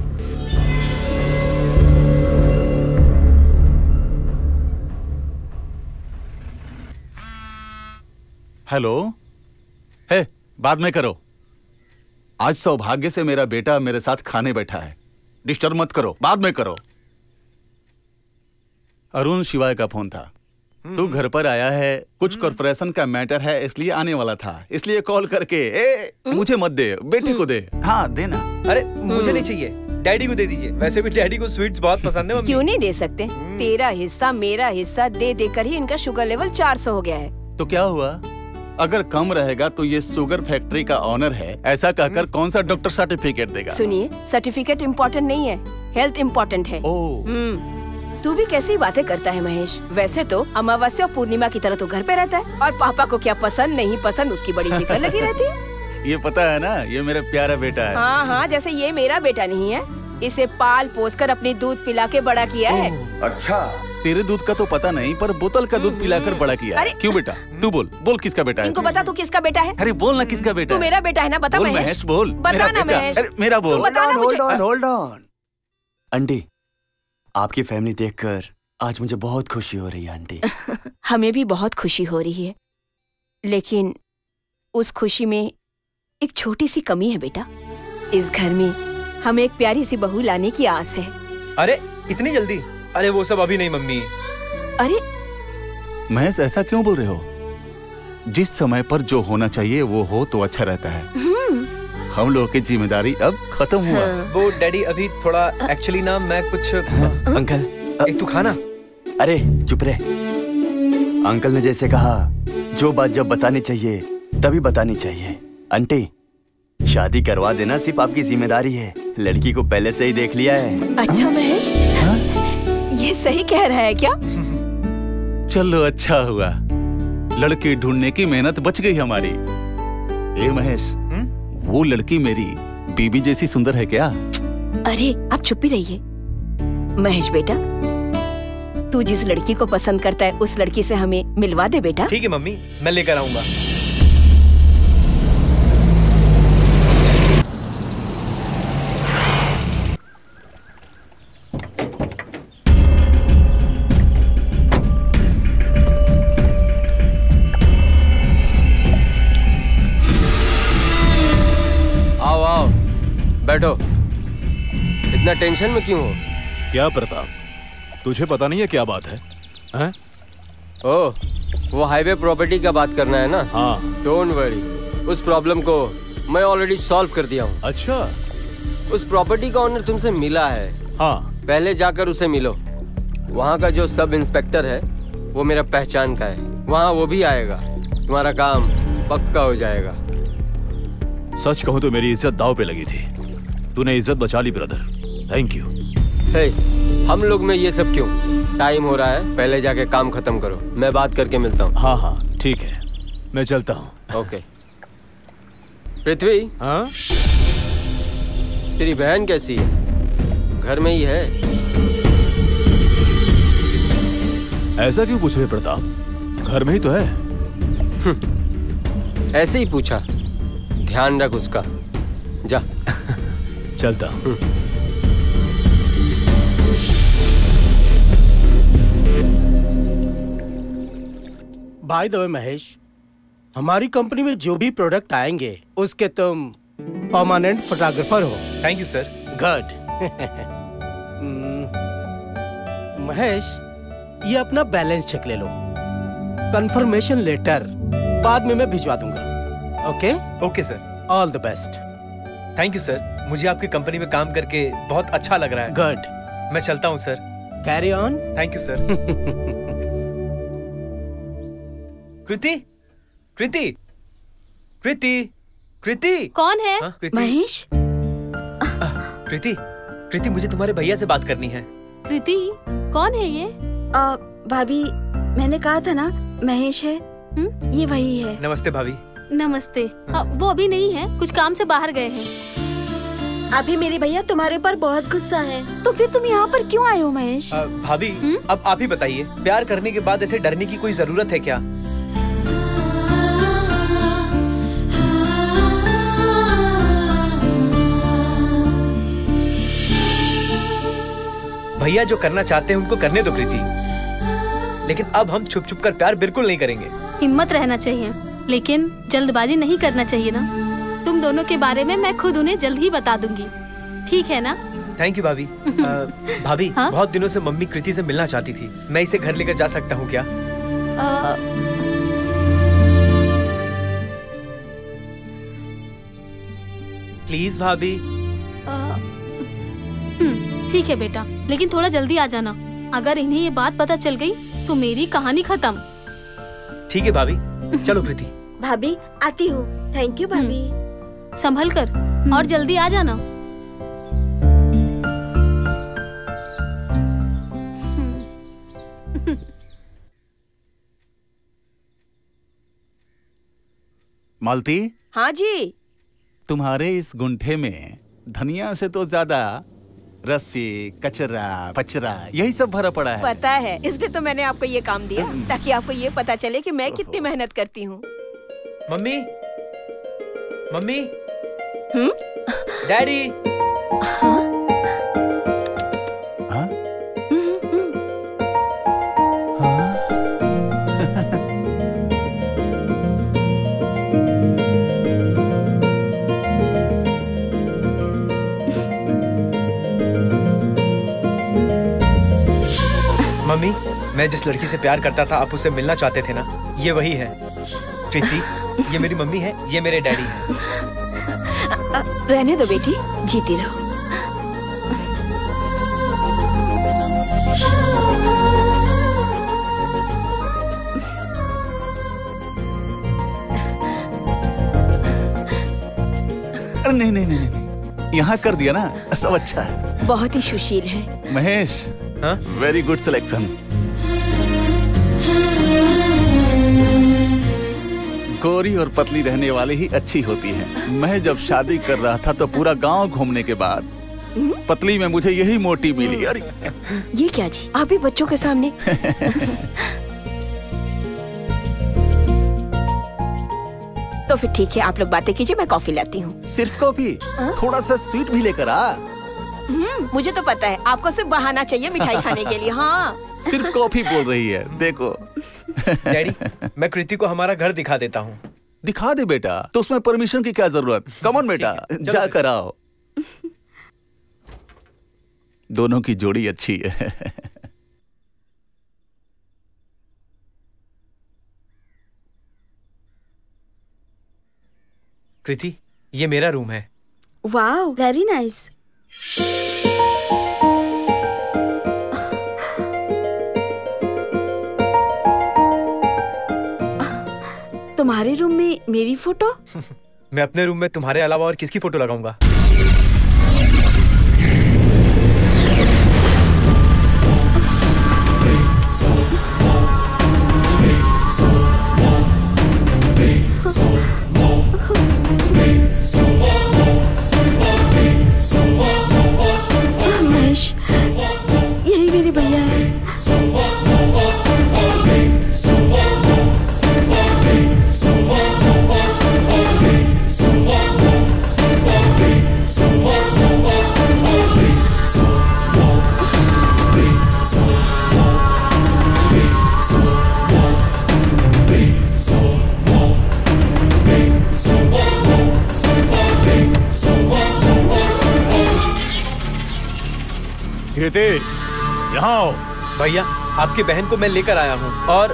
हेलो, हे, बाद में करो। आज सौभाग्य से मेरा बेटा मेरे साथ खाने बैठा है, डिस्टर्ब मत करो, बाद में करो। अरुण शिवाय का फोन था। तू घर पर आया है, कुछ कॉर्पोरेशन का मैटर है इसलिए आने वाला था, इसलिए कॉल करके मुझे मत दे, बेटे को दे। हाँ देना। अरे मुझे नहीं चाहिए, डैडी को दे दीजिए। वैसे भी डैडी को स्वीट्स बहुत पसंद है मम्मी। क्यों नहीं दे सकते? तेरा हिस्सा मेरा हिस्सा दे देकर ही इनका शुगर लेवल 400 हो गया है। तो क्या हुआ? अगर कम रहेगा तो ये शुगर फैक्ट्री का ऑनर है, ऐसा कहकर कौन सा डॉक्टर सर्टिफिकेट देगा? सुनिए, सर्टिफिकेट इम्पोर्टेंट नहीं है, हेल्थ इम्पोर्टेंट है। तू भी कैसी बातें करता है महेश? वैसे तो अमावस्या और पूर्णिमा की तरह तो घर पे रहता है और पापा को क्या पसंद नहीं पसंद उसकी बड़ी फिक्र लगी रहती है। ये पता है ना, ये मेरा प्यारा बेटा है। हाँ हाँ, जैसे ये मेरा बेटा नहीं है, इसे पाल पोस कर अपनी दूध पिला के बड़ा किया है। अच्छा, तेरे दूध का तो पता नहीं, पर बोतल का दूध पिलाकर बड़ा किया है। क्यों बेटा? तू बोल, बोल किसका बेटा है? इनको बता तू किसका बेटा है। अरे बोल ना किसका बेटा तू मेरा बेटा है ना? बता महेश, बोल। बता ना महेश। अरे मेरा बोल। Hold on. आंटी, आपकी फैमिली देखकर आज मुझे बहुत खुशी हो रही है आंटी। हमें भी बहुत खुशी हो रही है, लेकिन उस खुशी में एक छोटी सी कमी है बेटा। इस घर में हमें एक प्यारी सी बहू लाने की आस है। अरे इतनी जल्दी? अरे वो सब अभी नहीं मम्मी। अरे महेश, ऐसा क्यों बोल रहे हो? जिस समय पर जो होना चाहिए वो हो तो अच्छा रहता है। हम लोगों की जिम्मेदारी अब खत्म हुआ। वो डैडी अभी थोड़ा एक्चुअली ना मैं कुछ अंकल तू खाना। अरे चुप रहे। अंकल ने जैसे कहा, जो बात जब बतानी चाहिए तभी बतानी चाहिए। आंटी, शादी करवा देना सिर्फ आपकी जिम्मेदारी है, लड़की को पहले से ही देख लिया है। अच्छा महेश, ये सही कह रहा है क्या? चलो अच्छा हुआ, लड़की ढूंढने की मेहनत बच गई हमारी। ए महेश, वो लड़की मेरी बीबी जैसी सुंदर है क्या? अरे आप चुप ही रहिए। महेश बेटा, तू जिस लड़की को पसंद करता है उस लड़की से हमें मिलवा दे बेटा। ठीक है मम्मी, मैं लेकर आऊंगा। आओ आओ, बैठो। इतना टेंशन में क्यों हो? क्या प्रताप, तुझे पता नहीं है क्या बात है? हैं? ओह, वो हाईवे प्रॉपर्टी का बात करना है ना? हाँ। डोंट वरी, उस प्रॉब्लम को मैं ऑलरेडी सॉल्व कर दिया हूँ। अच्छा, उस प्रॉपर्टी का ओनर तुमसे मिला है। हाँ। पहले जाकर उसे मिलो। वहाँ का जो सब इंस्पेक्टर है वो मेरा पहचान का है, वहाँ वो भी आएगा। तुम्हारा काम पक्का हो जाएगा। सच कहूँ तो मेरी इज्जत दाव पे लगी थी, तूने इज्जत बचा ली ब्रदर, थैंक यू। हम लोग में ये सब क्यों? टाइम हो रहा है, पहले जाके काम खत्म करो, मैं बात करके मिलता हूँ। हाँ हाँ ठीक है, मैं चलता हूँ। ओके। पृथ्वी, हाँ? तेरी बहन कैसी है? घर में ही है? ऐसा क्यों पूछ रहे प्रताप, घर में ही तो है। ऐसे ही पूछा। ध्यान रख उसका। जा। चलता। बाय द वे महेश, हमारी कंपनी में जो भी प्रोडक्ट आएंगे उसके तुम परमानेंट फोटोग्राफर हो। Thank you sir. Good. Mahesh, ये अपना बैलेंस चेक ले लो। कंफर्मेशन लेटर बाद में मैं भिजवा दूंगा। Okay? Okay sir. All the best. Thank you sir, मुझे आपकी कंपनी में काम करके बहुत अच्छा लग रहा है। गुड। मैं चलता हूँ sir. Carry on. Thank you sir. Kriti, Kriti, Kriti, Kriti. कौन है? महेश। कृति, कृति, मुझे तुम्हारे भैया से बात करनी है। कृति, कौन है ये? भाभी, मैंने कहा था ना महेश है। ये वही है। नमस्ते भाभी। नमस्ते। वो अभी नहीं है, कुछ काम से बाहर गए हैं। अभी मेरे भैया तुम्हारे पर बहुत गुस्सा है, तो फिर तुम यहाँ पर क्यों आए हो महेश? भाभी, अब आप ही बताइए, प्यार करने के बाद ऐसे डरने की कोई जरूरत है क्या? भैया जो करना चाहते हैं उनको करने दो कृति, लेकिन अब हम छुप छुप कर प्यार बिल्कुल नहीं करेंगे। हिम्मत रहना चाहिए, लेकिन जल्दबाजी नहीं करना चाहिए ना। तुम दोनों के बारे में मैं खुद उन्हें जल्द ही बता दूंगी, ठीक है ना? थैंक यू भाभी। भाभी, हाँ? बहुत दिनों से मम्मी कृति से मिलना चाहती थी, मैं इसे घर लेकर जा सकता हूँ क्या? प्लीज भाभी। ठीक है बेटा, लेकिन थोड़ा जल्दी आ जाना। अगर इन्हें ये बात पता चल गई तो मेरी कहानी खत्म। ठीक है भाभी, चलो कृति। भाभी, आती हूँ। थैंक यू भाभी। संभल कर और जल्दी आ जाना। मालती। हाँ जी। तुम्हारे इस गुंठे में धनिया से तो ज्यादा रस्सी, कचरा, पचरा यही सब भरा पड़ा है। पता है, इसलिए तो मैंने आपको ये काम दिया, ताकि आपको ये पता चले कि मैं कितनी मेहनत करती हूँ। Mummy, mummy, daddy. मम्मी, मैं जिस लड़की से प्यार करता था आप उससे मिलना चाहते थे ना, ये वही है। कृति, ये मेरी मम्मी है, ये मेरे डैडी हैं। रहने दो बेटी, जीती रहो। अरे नहीं नहीं नहीं नहीं, यहाँ कर दिया ना, सब अच्छा है। बहुत ही सुशील है महेश। Very good selection. गोरी और पतली रहने वाली ही अच्छी होती है। मैं जब शादी कर रहा था तो पूरा गांव घूमने के बाद पतली में मुझे यही मोटी मिली। अरे ये क्या जी, आप भी बच्चों के सामने। तो फिर ठीक है, आप लोग बातें कीजिए, मैं कॉफी लाती हूँ। सिर्फ कॉफी? थोड़ा सा स्वीट भी लेकर आ। मुझे तो पता है आपको सिर्फ बहाना चाहिए मिठाई खाने के लिए। हाँ, सिर्फ कॉफी बोल रही है, देखो। डैडी, मैं कृति को हमारा घर दिखा देता हूँ। दिखा दे बेटा, तो उसमें परमिशन की क्या जरूरत? कम ऑन बेटा, जा कर आओ। दोनों की जोड़ी अच्छी है। कृति, ये मेरा रूम है। Wow, very nice. तुम्हारे रूम में मेरी फोटो? मैं अपने रूम में तुम्हारे अलावा और किसकी फोटो लगाऊंगा? महेश, यही मेरे भैया है। यहाँ आओ। भैया, आपकी बहन को मैं लेकर आया हूँ और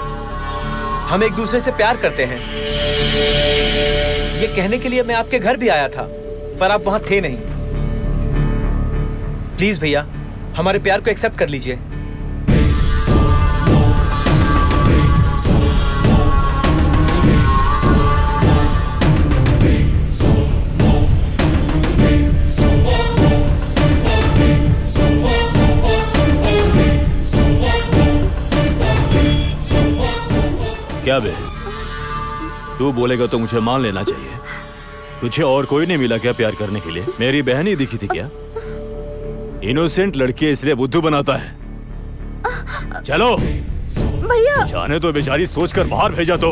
हम एक दूसरे से प्यार करते हैं। ये कहने के लिए मैं आपके घर भी आया था, पर आप वहां थे नहीं। प्लीज भैया, हमारे प्यार को एक्सेप्ट कर लीजिए। क्या बे, तू बोलेगा तो मुझे मान लेना चाहिए। तुझे और कोई नहीं मिला क्या प्यार करने के लिए? मेरी बहन ही दिखी थी क्या? इनोसेंट लड़की इसलिए बुद्धू बनाता है। चलो भैया, जाने तो बेचारी सोचकर बाहर भेजा तो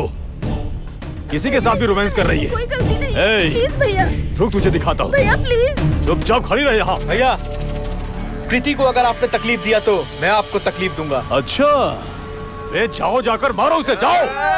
किसी के साथ भी रोमांस कर रही है। कोई गलती नहीं है। प्लीज भैया, रुक तुझे दिखाता हूँ। भैया प्लीज। चुपचाप खड़ी रहे यहाँ। भैया, कृति को अगर आपने तकलीफ दिया तो मैं आपको तकलीफ दूंगा। अच्छा, ए, जाओ जाकर मारो उसे, जाओ।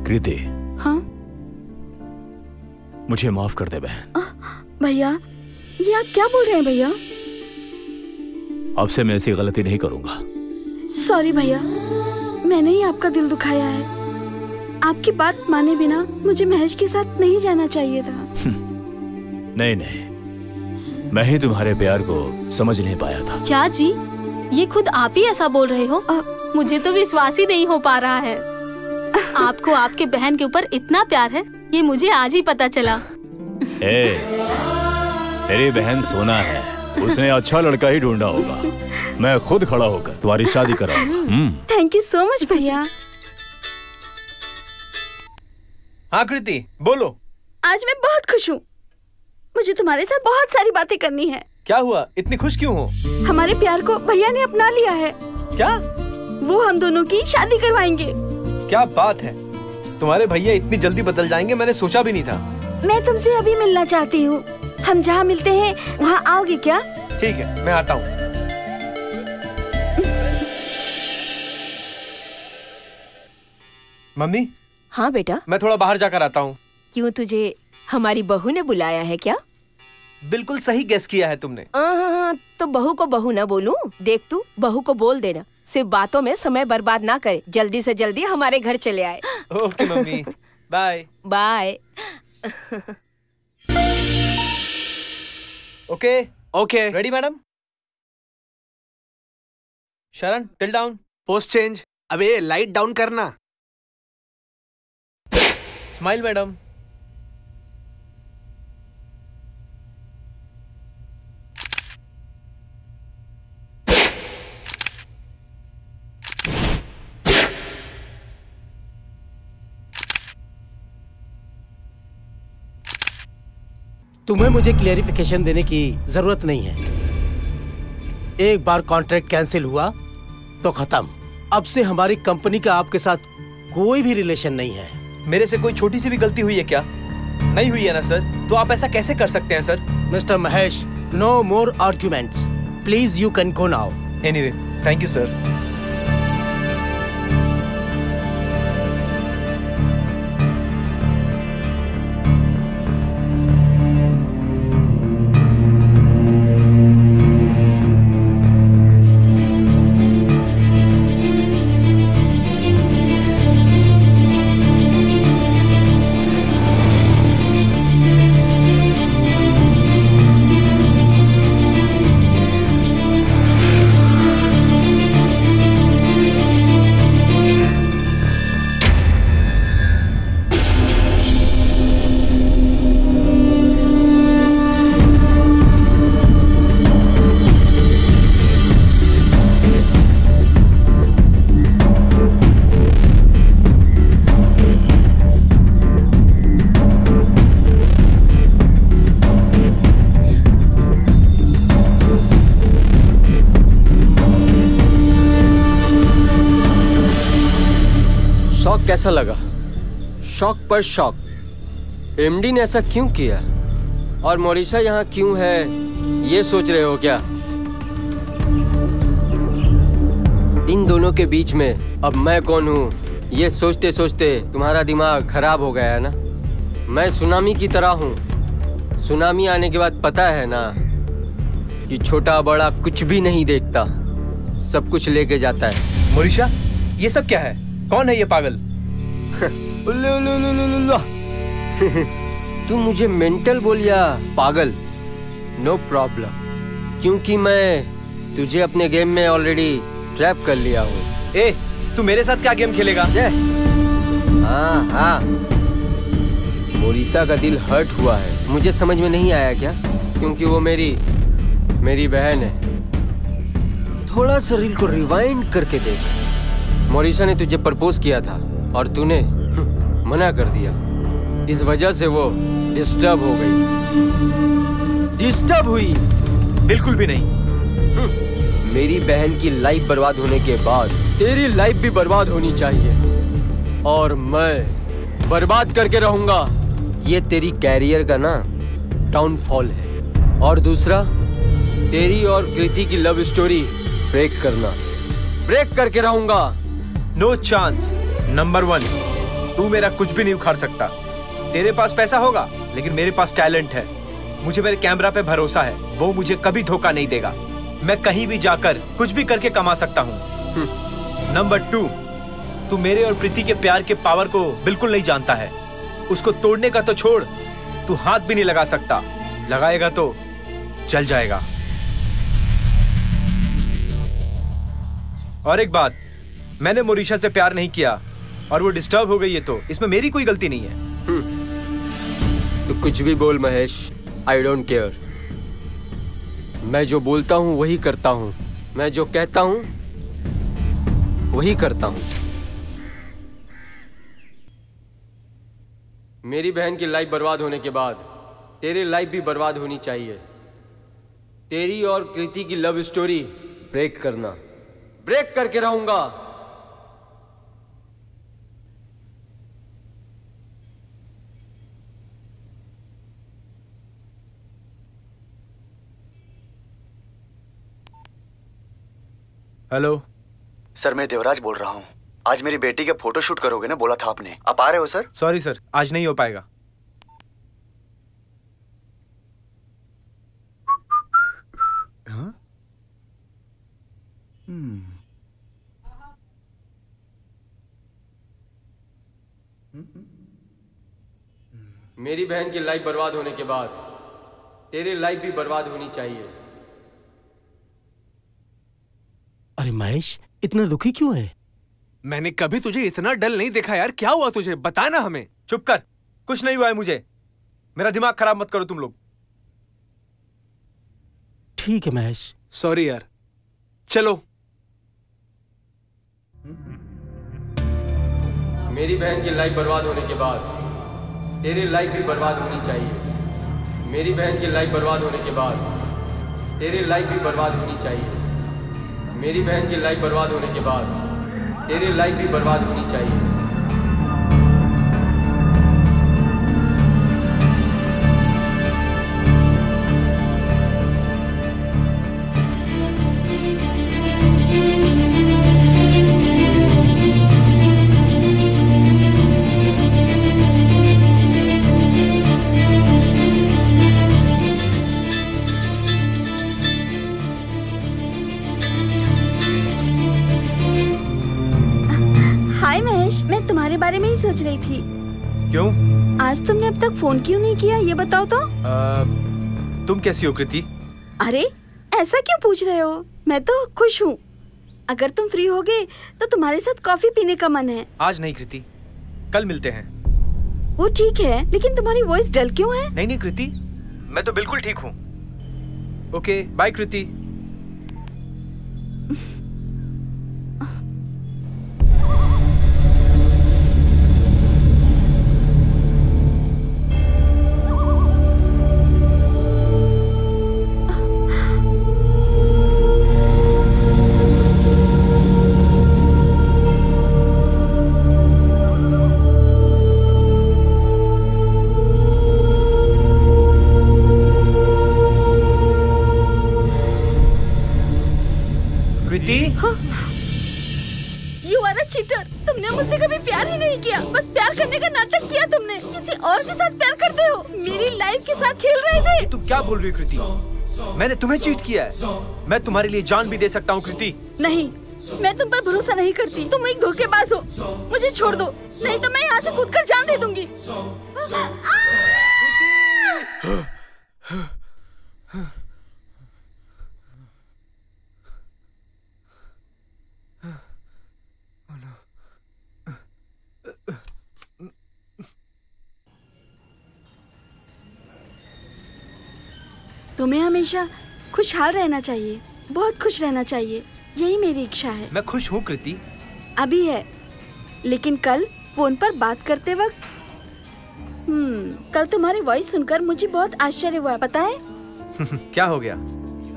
कृति। हाँ? मुझे माफ कर दे बहन। भैया, ये आप क्या बोल रहे हैं भैया? अब से मैं ऐसी गलती नहीं करूंगा। सॉरी भैया, मैंने ही आपका दिल दुखाया है। आपकी बात माने बिना मुझे महेश के साथ नहीं जाना चाहिए था। नहीं नहीं, मैं ही तुम्हारे प्यार को समझ नहीं पाया था। क्या जी, ये खुद आप ही ऐसा बोल रहे हो? मुझे तो विश्वास ही नहीं हो पा रहा है। आपको आपके बहन के ऊपर इतना प्यार है, ये मुझे आज ही पता चला। तेरी बहन सोना है, उसने अच्छा लड़का ही ढूंढा होगा। मैं खुद खड़ा होकर तुम्हारी शादी कराऊंगा। थैंक यू सो मच भैया। हाँ कृति, बोलो। आज मैं बहुत खुश हूँ। मुझे तुम्हारे साथ बहुत सारी बातें करनी है। क्या हुआ, इतनी खुश क्यों हो? हमारे प्यार को भैया ने अपना लिया है। क्या? वो हम दोनों की शादी करवाएंगे। क्या बात है, तुम्हारे भैया इतनी जल्दी बदल जाएंगे मैंने सोचा भी नहीं था। मैं तुमसे अभी मिलना चाहती हूँ। हम जहाँ मिलते हैं वहाँ आओगे क्या? ठीक है, मैं आता हूँ। मम्मी। हाँ बेटा। मैं थोड़ा बाहर जाकर आता हूँ। क्यों, तुझे हमारी बहू ने बुलाया है क्या? बिल्कुल सही गेस किया है तुमने। हाँ, तो बहू को बहू ना बोलूं? देख तू बहू को बोल देना, सिर्फ बातों में समय बर्बाद ना करे, जल्दी से जल्दी हमारे घर चले आए। Okay mummy, bye bye. Okay okay, ready madam? Sharan, tilt down. Pose change. अबे लाइट डाउन करना। Smile madam. तुम्हें मुझे क्लेरिफिकेशन देने की जरूरत नहीं है। एक बार कॉन्ट्रैक्ट कैंसिल हुआ तो खत्म। अब से हमारी कंपनी का आपके साथ कोई भी रिलेशन नहीं है। मेरे से कोई छोटी सी भी गलती हुई है क्या? नहीं हुई है ना सर? तो आप ऐसा कैसे कर सकते हैं sir? Mister Mahesh, no more arguments. Please you can go now. Anyway, thank you sir. कैसा लगा? शॉक पर शॉक। एमडी ने ऐसा क्यों किया? और मोरिशा यहाँ क्यों है, ये सोच रहे हो क्या? इन दोनों के बीच में अब मैं कौन हूँ, ये सोचते सोचते तुम्हारा दिमाग खराब हो गया है ना? मैं सुनामी की तरह हूँ। सुनामी आने के बाद पता है ना कि छोटा बड़ा कुछ भी नहीं देखता, सब कुछ लेके जाता है। मोरिशा, ये सब क्या है? कौन है ये पागल? तू मुझे मेंटल बोल या पागल, नो प्रॉब्लम, क्योंकि मैं तुझे अपने गेम में ऑलरेडी ट्रैप कर लिया हूँ। ए, तू मेरे साथ क्या गेम खेलेगा? हाँ हाँ, मोरिशा का दिल हर्ट हुआ है, मुझे समझ में नहीं आया क्या? क्योंकि वो मेरी बहन है। थोड़ा सा रील को रिवाइंड करके देख। मोरिशा ने तुझे प्रपोज किया था और तूने मना कर दिया, इस वजह से वो डिस्टर्ब हो गई। डिस्टर्ब हुई? बिल्कुल भी नहीं। मेरी बहन की लाइफ बर्बाद होने के बाद तेरी लाइफ भी बर्बाद होनी चाहिए, और मैं बर्बाद करके रहूंगा। ये तेरी कैरियर का ना डाउनफॉल है। और दूसरा, तेरी और कृति की लव स्टोरी ब्रेक करना, ब्रेक करके रहूंगा। No chance. नंबर 1, तू मेरा कुछ भी नहीं उखाड़ सकता। तेरे पास पैसा होगा, लेकिन मेरे पास टैलेंट है। मुझे मेरे कैमरा पे भरोसा है, वो मुझे कभी धोखा नहीं देगा। मैं कहीं भी जाकर कुछ भी करके कमा सकता हूँ। नंबर 2, तू मेरे और प्रीति के प्यार के पावर को बिल्कुल नहीं जानता है। उसको तोड़ने का तो छोड़, तू हाथ भी नहीं लगा सकता। लगाएगा तो चल जाएगा। और एक बात, मैंने मोरिशा से प्यार नहीं किया और वो डिस्टर्ब हो गई है तो इसमें मेरी कोई गलती नहीं है। तो कुछ भी बोल महेश, आई डोंट केयर। मैं जो बोलता हूँ वही करता हूँ, मैं जो कहता हूँ वही करता हूँ। मेरी बहन की लाइफ बर्बाद होने के बाद तेरी लाइफ भी बर्बाद होनी चाहिए। तेरी और कृति की लव स्टोरी ब्रेक करना, ब्रेक करके रहूंगा। हेलो सर, मैं देवराज बोल रहा हूँ। आज मेरी बेटी के फोटो शूट करोगे ना, बोला था आपने। आप आ रहे हो सर? सॉरी सर, आज नहीं हो पाएगा। हाँ? मेरी बहन की लाइफ बर्बाद होने के बाद तेरी लाइफ भी बर्बाद होनी चाहिए। अरे महेश, इतना दुखी क्यों है? मैंने कभी तुझे इतना डल नहीं देखा यार। क्या हुआ तुझे, बता ना हमें। चुप कर, कुछ नहीं हुआ है मुझे। मेरा दिमाग खराब मत करो तुम लोग। ठीक है महेश। सॉरी यार, चलो। मेरी बहन की लाइफ बर्बाद होने के बाद तेरी लाइफ भी बर्बाद होनी चाहिए। मेरी बहन की लाइफ बर्बाद होने के बाद तेरी लाइफ भी बर्बाद होनी चाहिए। मेरी बहन की लाइफ बर्बाद होने के बाद तेरी लाइफ भी बर्बाद होनी चाहिए। मैं तुम्हारे बारे में ही सोच रही थी। क्यों? आज तुमने अब तक फोन क्यों नहीं किया, ये बताओ तो। तुम कैसी हो कृति? अरे ऐसा क्यों पूछ रहे हो? मैं तो खुश हूँ। अगर तुम फ्री होगे तो तुम्हारे साथ कॉफी पीने का मन है। आज नहीं कृति, कल मिलते हैं। वो ठीक है, लेकिन तुम्हारी वॉइस डल क्यों है? नहीं नहीं कृति, मैं तो बिल्कुल ठीक हूँ। Okay bye Kriti. You are a cheater. तुमने मुझसे कभी प्यार ही नहीं किया, बस प्यार करने का नाटक किया तुमने। किसी और के साथ प्यार करते हो, मेरी लाइफ के साथ खेल रहे थे। तुम क्या बोल रही हो कृति? मैंने तुम्हें चीट किया है। मैं तुम्हारे लिए जान भी दे सकता हूँ कृति। नहीं, मैं तुम पर भरोसा नहीं करती। तुम एक धोखेबाज हो। मुझे छोड़ दो, नहीं तो मैं यहाँ से कूद कर जान दे दूंगी। तुम्हें हमेशा खुशहाल रहना चाहिए, बहुत खुश रहना चाहिए, यही मेरी इच्छा है। मैं खुश हूँ कृति। अभी है, लेकिन कल फोन पर बात करते वक्त कल तुम्हारी वॉइस सुनकर मुझे बहुत आश्चर्य हुआ, पता है? क्या हो गया?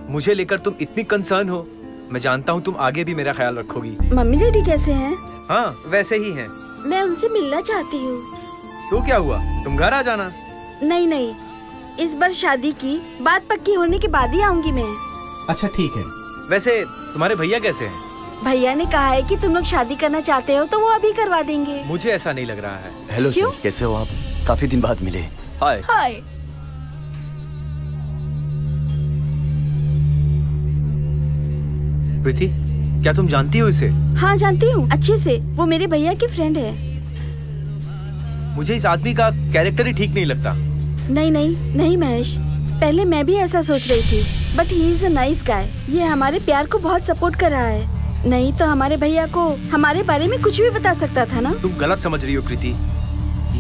मुझे लेकर तुम इतनी कंसर्न हो। मैं जानता हूँ तुम आगे भी मेरा ख्याल रखोगी। मम्मी डैडी कैसे हैं? हाँ वैसे ही हैं। मैं उनसे मिलना चाहती हूँ। तो क्या हुआ, तुम घर आ जाना। नहीं नहीं, इस बार शादी की बात पक्की होने के बाद ही आऊंगी मैं। अच्छा ठीक है। वैसे तुम्हारे भैया कैसे हैं? भैया ने कहा है कि तुम लोग शादी करना चाहते हो तो वो अभी करवा देंगे। मुझे ऐसा नहीं लग रहा है। हेलो सर, कैसे हो आप? काफी दिन बाद मिले। हाय। हाय। प्रीति, क्या तुम जानती हो इसे? हाँ जानती हूँ अच्छे से, वो मेरे भैया की फ्रेंड है। मुझे इस आदमी का कैरेक्टर ही ठीक नहीं लगता। नहीं नहीं नहीं महेश, पहले मैं भी ऐसा सोच रही थी, but he is a nice guy. ये हमारे प्यार को बहुत सपोर्ट कर रहा है, नहीं तो हमारे भैया को हमारे बारे में कुछ भी बता सकता था ना। तुम गलत समझ रही हो कृति,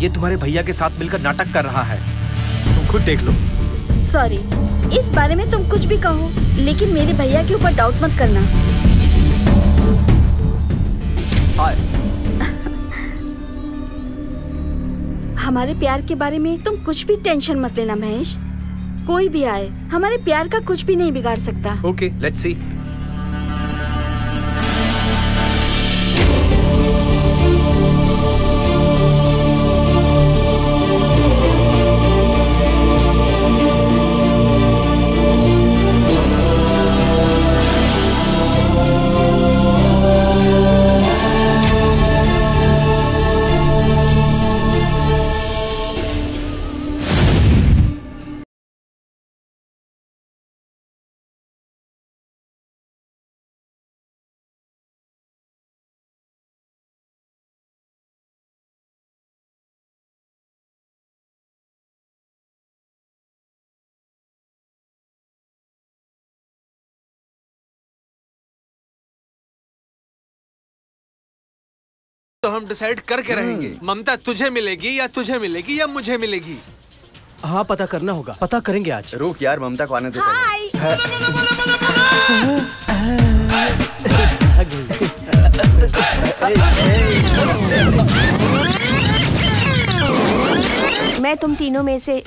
ये तुम्हारे भैया के साथ मिलकर नाटक कर रहा है, तुम खुद देख लो। सॉरी, इस बारे में तुम कुछ भी कहो, लेकिन मेरे भैया के ऊपर डाउट मत करना। हमारे प्यार के बारे में तुम कुछ भी टेंशन मत लेना महेश। कोई भी आए, हमारे प्यार का कुछ भी नहीं बिगाड़ सकता। Okay, let's see. तो हम डिसाइड करके रहेंगे। ममता तुझे मिलेगी या तुझे मिलेगी या मुझे मिलेगी। हाँ पता करना होगा, पता करेंगे आज। रुक यार, ममता को आने दो। मैं तुम तीनों में से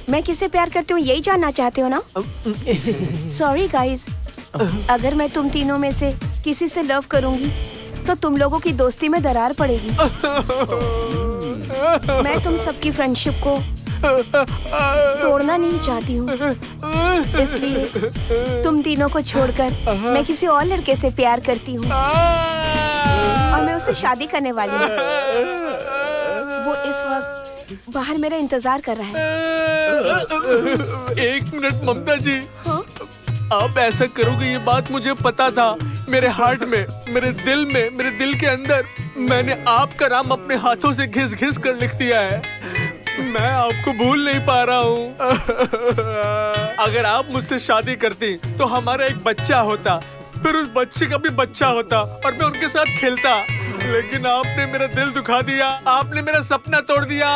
मैं किससे प्यार करती हूँ यही जानना चाहते हो ना? सॉरी गाइस, अगर मैं तुम तीनों में से किसी से लव करूंगी तो तुम लोगों की दोस्ती में दरार पड़ेगी। मैं तुम सबकी फ्रेंडशिप को तोड़ना नहीं चाहती हूँ, इसलिए तुम तीनों को छोड़कर मैं किसी और लड़के से प्यार करती हूँ और मैं उससे शादी करने वाली हूँ। वो इस वक्त बाहर मेरा इंतजार कर रहा है। 1 मिनट ममता जी। हाँ? आप ऐसा करोगे ये बात मुझे पता था। मेरे हार्ट में, मेरे दिल के अंदर मैंने आपका नाम अपने हाथों से घिस घिस कर लिख दिया है। मैं आपको भूल नहीं पा रहा हूँ। अगर आप मुझसे शादी करती तो हमारा एक बच्चा होता, फिर उस बच्चे का भी बच्चा होता और मैं उनके साथ खेलता। लेकिन आपने मेरा दिल दुखा दिया, आपने मेरा सपना तोड़ दिया।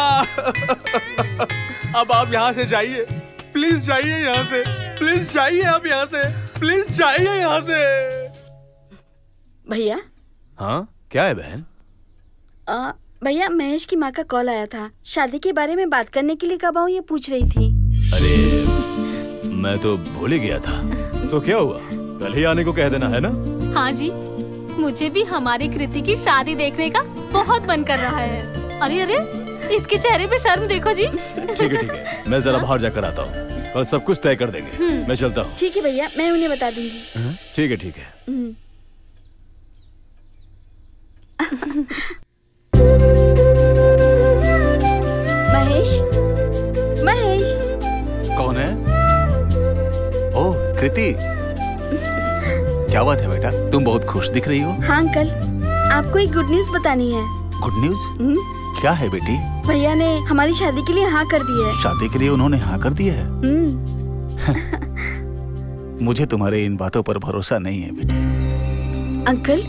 अब आप यहाँ से जाइए, प्लीज जाइए यहाँ से, प्लीज जाइए आप यहाँ से, प्लीज जाइए यहाँ से। भैया। हाँ क्या है बहन? भैया महेश की माँ का कॉल आया था, शादी के बारे में बात करने के लिए कब आऊँ ये पूछ रही थी। अरे मैं तो भूल ही गया था। तो क्या हुआ, कल ही आने को कह देना है ना? हाँ जी, मुझे भी हमारी कृति की शादी देखने का बहुत मन कर रहा है। अरे अरे, इसके चेहरे पे शर्म देखो जी। ठीक है, मैं जरा बाहर जाकर आता हूँ, कल सब कुछ तय कर देंगे। मैं चलता हूँ। ठीक है भैया, मैं उन्हें बता दूंगी। ठीक है। महेश। कौन है? ओह कृति, क्या बात है बेटा, तुम बहुत खुश दिख रही हो। हाँ अंकल, आपको एक गुड न्यूज बतानी है। Good news? क्या है बेटी? भैया ने हमारी शादी के लिए हाँ कर दी है। शादी के लिए उन्होंने हाँ कर दी है? मुझे तुम्हारे इन बातों पर भरोसा नहीं है बेटी। अंकल,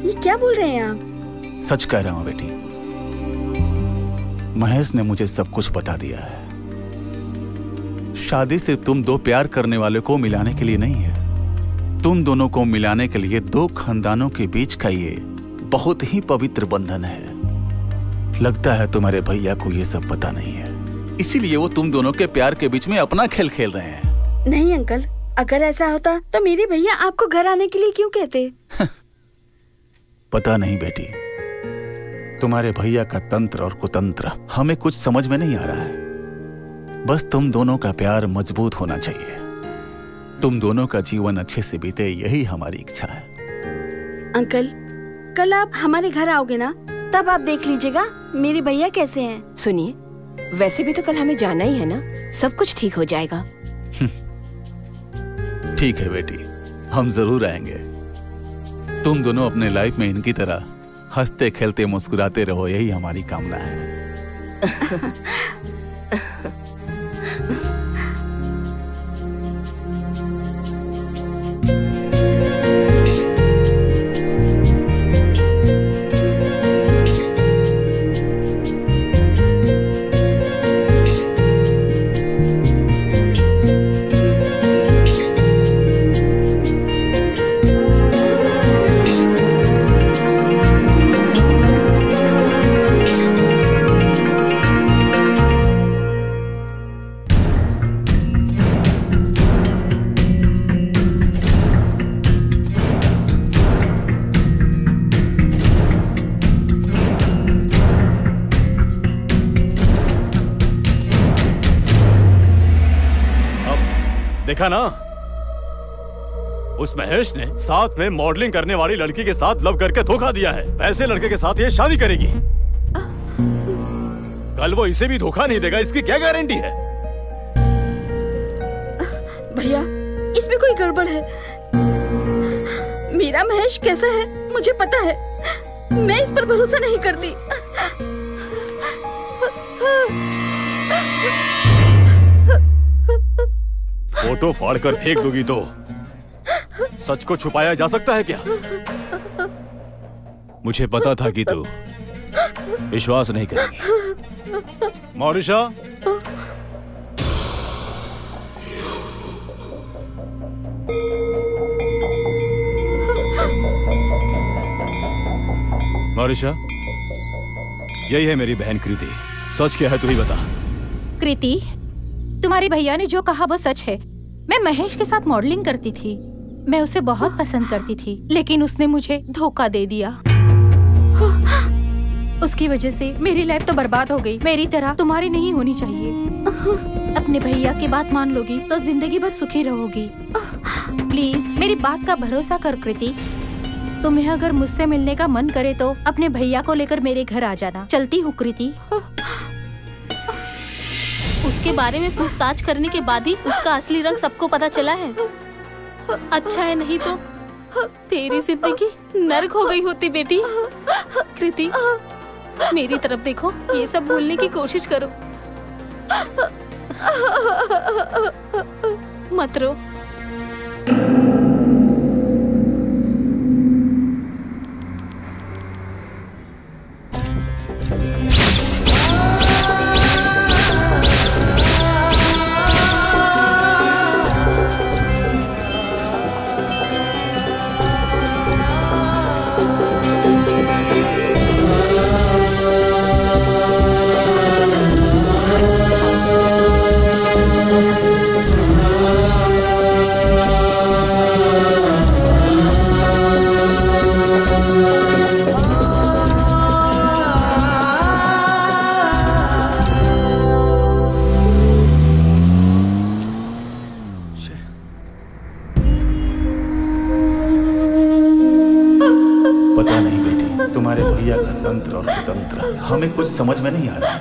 ये क्या बोल रहे हैं आप? सच कह रहा हूँ बेटी, महेश ने मुझे सब कुछ बता दिया है। शादी सिर्फ तुम दो प्यार करने वाले को मिलाने के लिए नहीं है, तुम दोनों को मिलाने के लिए दो खानदानों के बीच का ये बहुत ही पवित्र बंधन है। लगता है तुम्हारे भैया को ये सब पता नहीं है, इसीलिए वो तुम दोनों के प्यार के बीच में अपना खेल खेल रहे हैं। नहीं अंकल, अगर ऐसा होता तो मेरे भैया आपको घर आने के लिए क्यों कहते? पता नहीं बेटी, तुम्हारे भैया का तंत्र और कुतंत्र हमें कुछ समझ में नहीं आ रहा है। बस तुम दोनों का प्यार मजबूत होना चाहिए, तुम दोनों का जीवन अच्छे से बीते, यही हमारी इच्छा है। अंकल, कल आप हमारे घर आओगे ना, तब आप देख लीजिएगा मेरे भैया कैसे हैं। सुनिए, वैसे भी तो कल हमें जाना ही है ना, सब कुछ ठीक हो जाएगा। ठीक है बेटी, हम जरूर आएंगे। तुम दोनों अपने लाइफ में इनकी तरह हंसते खेलते मुस्कुराते रहो, यही हमारी कामना है। देखा ना, उस महेश ने साथ में मॉडलिंग करने वाली लड़की के साथ लव करके धोखा दिया है। वैसे लड़के के साथ ये शादी करेगी, कल वो इसे भी धोखा नहीं देगा, इसकी क्या गारंटी है? भैया, इसमें कोई गड़बड़ है। मेरा महेश कैसा है मुझे पता है, मैं इस पर भरोसा नहीं करती। फोटो फाड़ कर फेंक दोगी तो सच को छुपाया जा सकता है क्या? मुझे पता था कि तू विश्वास नहीं करेगी। मौरिशा, मौरिशा, यही है मेरी बहन कृति। सच क्या है तू ही बता। कृति, तुम्हारे भैया ने जो कहा वो सच है। मैं महेश के साथ मॉडलिंग करती थी। मैं उसे बहुत पसंद करती थी, लेकिन उसने मुझे धोखा दे दिया। उसकी वजह से मेरी लाइफ तो बर्बाद हो गई। मेरी तरह तुम्हारी नहीं होनी चाहिए। अपने भैया की बात मान लोगी तो जिंदगी भर सुखी रहोगी। प्लीज मेरी बात का भरोसा कर कृति। तुम्हें अगर मुझसे मिलने का मन करे तो अपने भैया को लेकर मेरे घर आ जाना। चलती हूँ कृति। उसके बारे में पूछताछ करने के बाद ही उसका असली रंग सबको पता चला है। अच्छा है, नहीं तो तेरी जिंदगी नर्क हो गई होती बेटी। कृति, मेरी तरफ देखो, ये सब भूलने की कोशिश करो। मत रो। हमें कुछ समझ में नहीं आ रहा।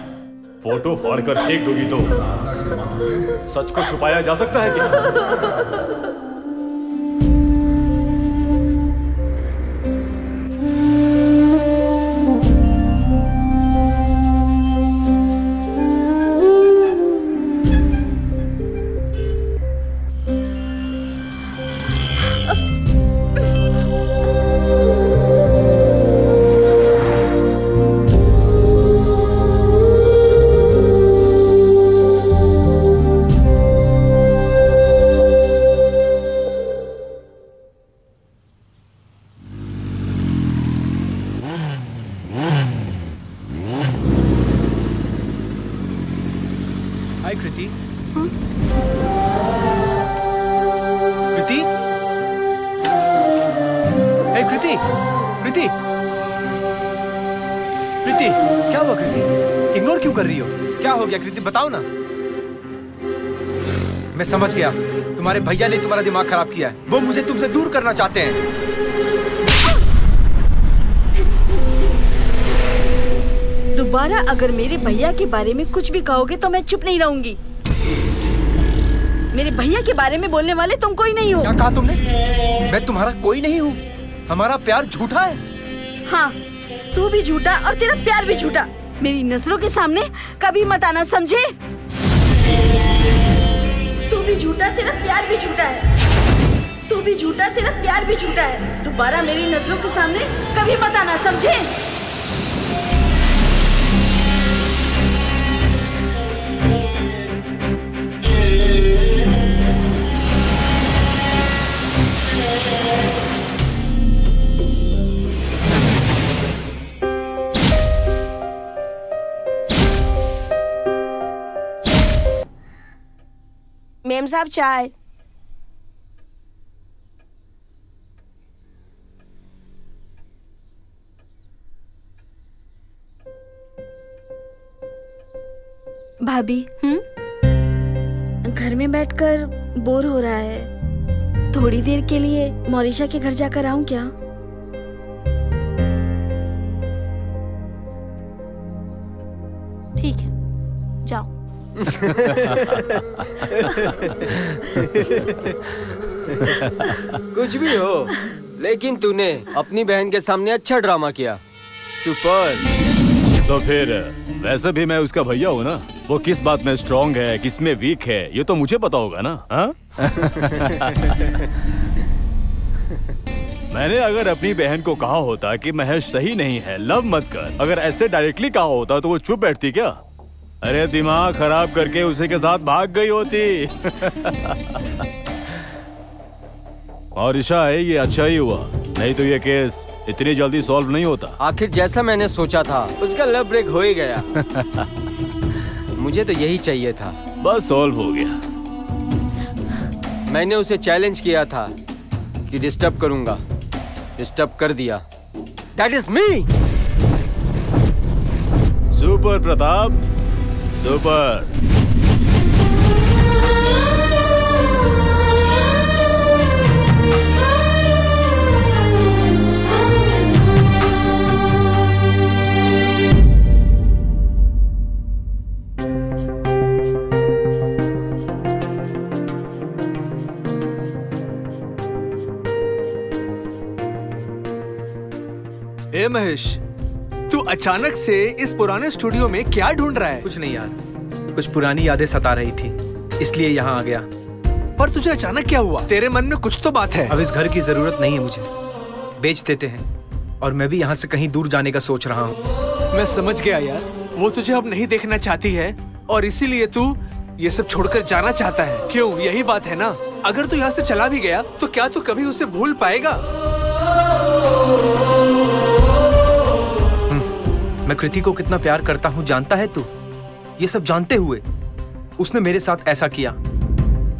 फोटो फाड़ कर फेंक दोगी तो सच को छुपाया जा सकता है क्या? बताओ ना। मैं समझ गया, तुम्हारे भैया ने तुम्हारा दिमाग खराब किया है। वो मुझे तुमसे दूर करना चाहते हैं। दोबारा अगर मेरे भैया के बारे में कुछ भी कहोगे तो मैं चुप नहीं रहूंगी। मेरे भैया के बारे में बोलने वाले तुम कोई नहीं हो। क्या कहा तुमने? मैं तुम्हारा कोई नहीं हूँ। हमारा प्यार झूठा है। हाँ, तू भी झूठा और तेरा प्यार भी झूठा। मेरी नजरों के सामने कभी मत आना, समझे? तू भी झूठा, तेरा प्यार भी झूठा है। तू भी झूठा, तेरा प्यार भी झूठा है। दोबारा मेरी नजरों के सामने कभी मत आना, समझे? मेम साहब, चाय। भाभी, घर में बैठकर बोर हो रहा है। थोड़ी देर के लिए मौरिशा के घर जाकर आऊं क्या? ठीक है, जाओ। कुछ भी हो, लेकिन तूने अपनी बहन के सामने अच्छा ड्रामा किया। सुपर। तो फिर वैसे भी मैं उसका भैया हूँ ना। वो किस बात में स्ट्रॉन्ग है, किस में वीक है, ये तो मुझे पता होगा ना। हाँ? मैंने अगर अपनी बहन को कहा होता कि महेश सही नहीं है, लव मत कर, अगर ऐसे डायरेक्टली कहा होता तो वो चुप बैठती क्या? अरे दिमाग खराब करके उसी के साथ भाग गई होती। और ईशा है, ये अच्छा ही हुआ, नहीं तो ये केस इतनी जल्दी सॉल्व नहीं होता। आखिर जैसा मैंने सोचा था उसका लव ब्रेक हो ही गया। मुझे तो यही चाहिए था। बस सॉल्व हो गया। मैंने उसे चैलेंज किया था कि डिस्टर्ब करूंगा, डिस्टर्ब कर दिया। That is me! Super Pratap, super. ए महेश, तू अचानक से इस पुराने स्टूडियो में क्या ढूंढ रहा है? कुछ नहीं यार, कुछ पुरानी यादें सता रही थी, इसलिए यहाँ आ गया। पर तुझे अचानक क्या हुआ? तेरे मन में कुछ तो बात है। अब इस घर की जरूरत नहीं है मुझे, बेच देते हैं, और मैं भी यहाँ से कहीं दूर जाने का सोच रहा हूँ। मैं समझ गया यार, वो तुझे अब नहीं देखना चाहती है और इसीलिए तू ये सब छोड़कर जाना चाहता है। क्यों, यही बात है ना? अगर तू यहाँ से चला भी गया तो क्या तू कभी उसे भूल पाएगा? मैं कृति को कितना प्यार करता हूँ जानता है तू? ये सब जानते हुए उसने मेरे साथ ऐसा किया।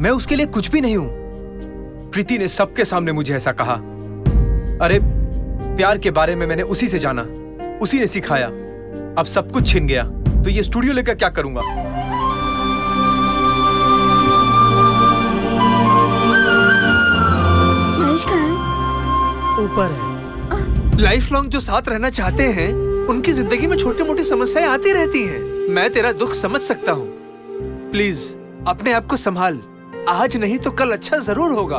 मैं उसके लिए कुछ भी नहीं हूँ। कृति ने सबके सामने मुझे ऐसा कहा। अरे प्यार के बारे में मैंने उसी से जाना, उसी ने सिखाया। अब सब कुछ छिन गया तो ये स्टूडियो लेकर क्या करूंगा? महेश कहाँ है? ऊपर है। लाइफ लॉन्ग जो साथ रहना चाहते हैं उनकी जिंदगी में छोटी मोटी समस्याएं आती रहती हैं। मैं तेरा दुख समझ सकता हूँ। प्लीज अपने आप को संभाल। आज नहीं तो कल अच्छा जरूर होगा।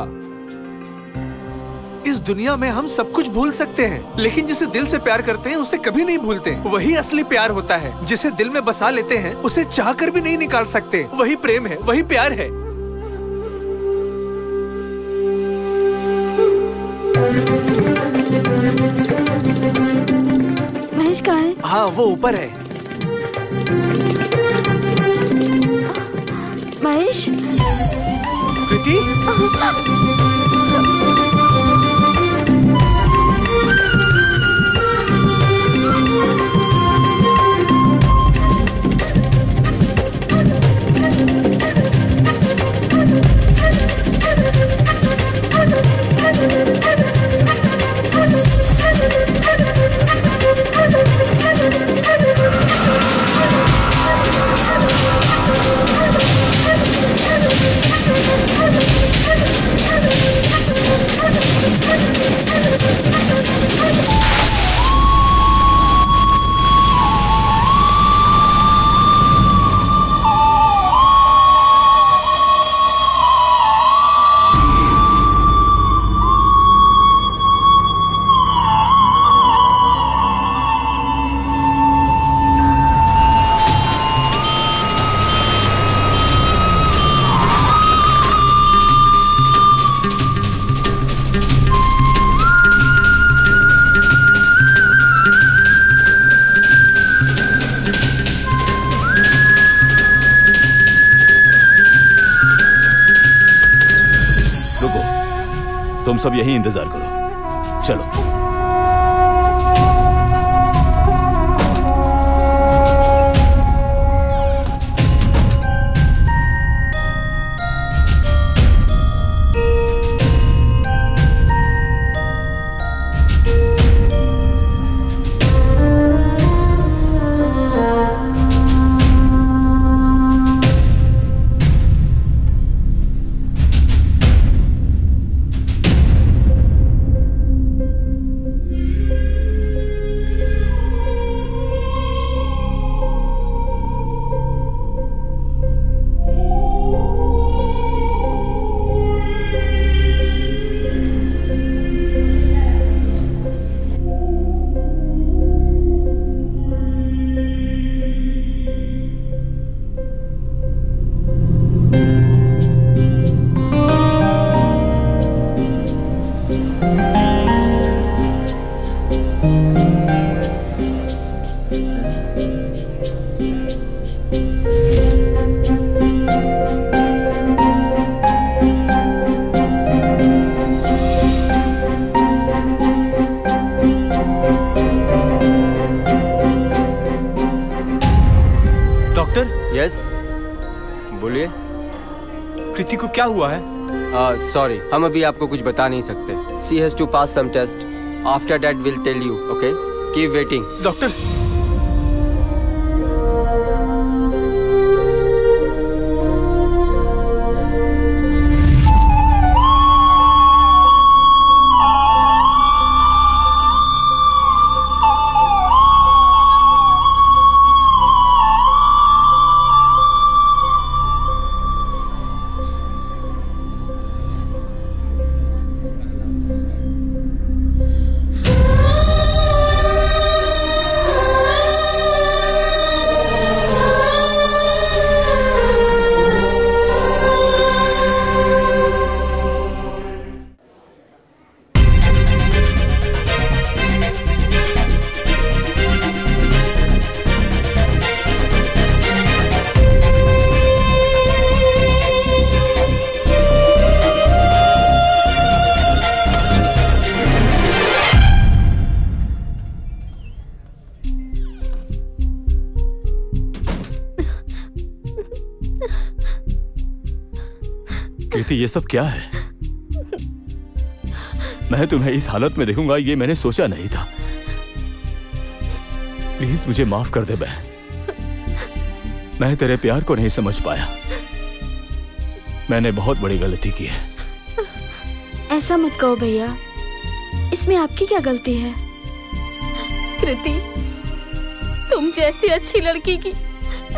इस दुनिया में हम सब कुछ भूल सकते हैं, लेकिन जिसे दिल से प्यार करते हैं उसे कभी नहीं भूलते। वही असली प्यार होता है। जिसे दिल में बसा लेते हैं उसे चाह कर भी नहीं निकाल सकते। वही प्रेम है, वही प्यार है। महेश कहाँ है? हाँ, वो ऊपर है। महेश, कृति, तुम सब यही इंतजार करो। चलो। कृति को क्या हुआ है? सॉरी, हम अभी आपको कुछ बता नहीं सकते। She has to pass some test, after that will tell you. Okay, keep waiting. Doctor, ये सब क्या है? मैं तुम्हें इस हालत में देखूंगा ये मैंने सोचा नहीं था। प्लीज मुझे माफ कर दे बहन, मैं तेरे प्यार को नहीं समझ पाया। मैंने बहुत बड़ी गलती की है। ऐसा मत कहो भैया, इसमें आपकी क्या गलती है? कृति, तुम जैसी अच्छी लड़की की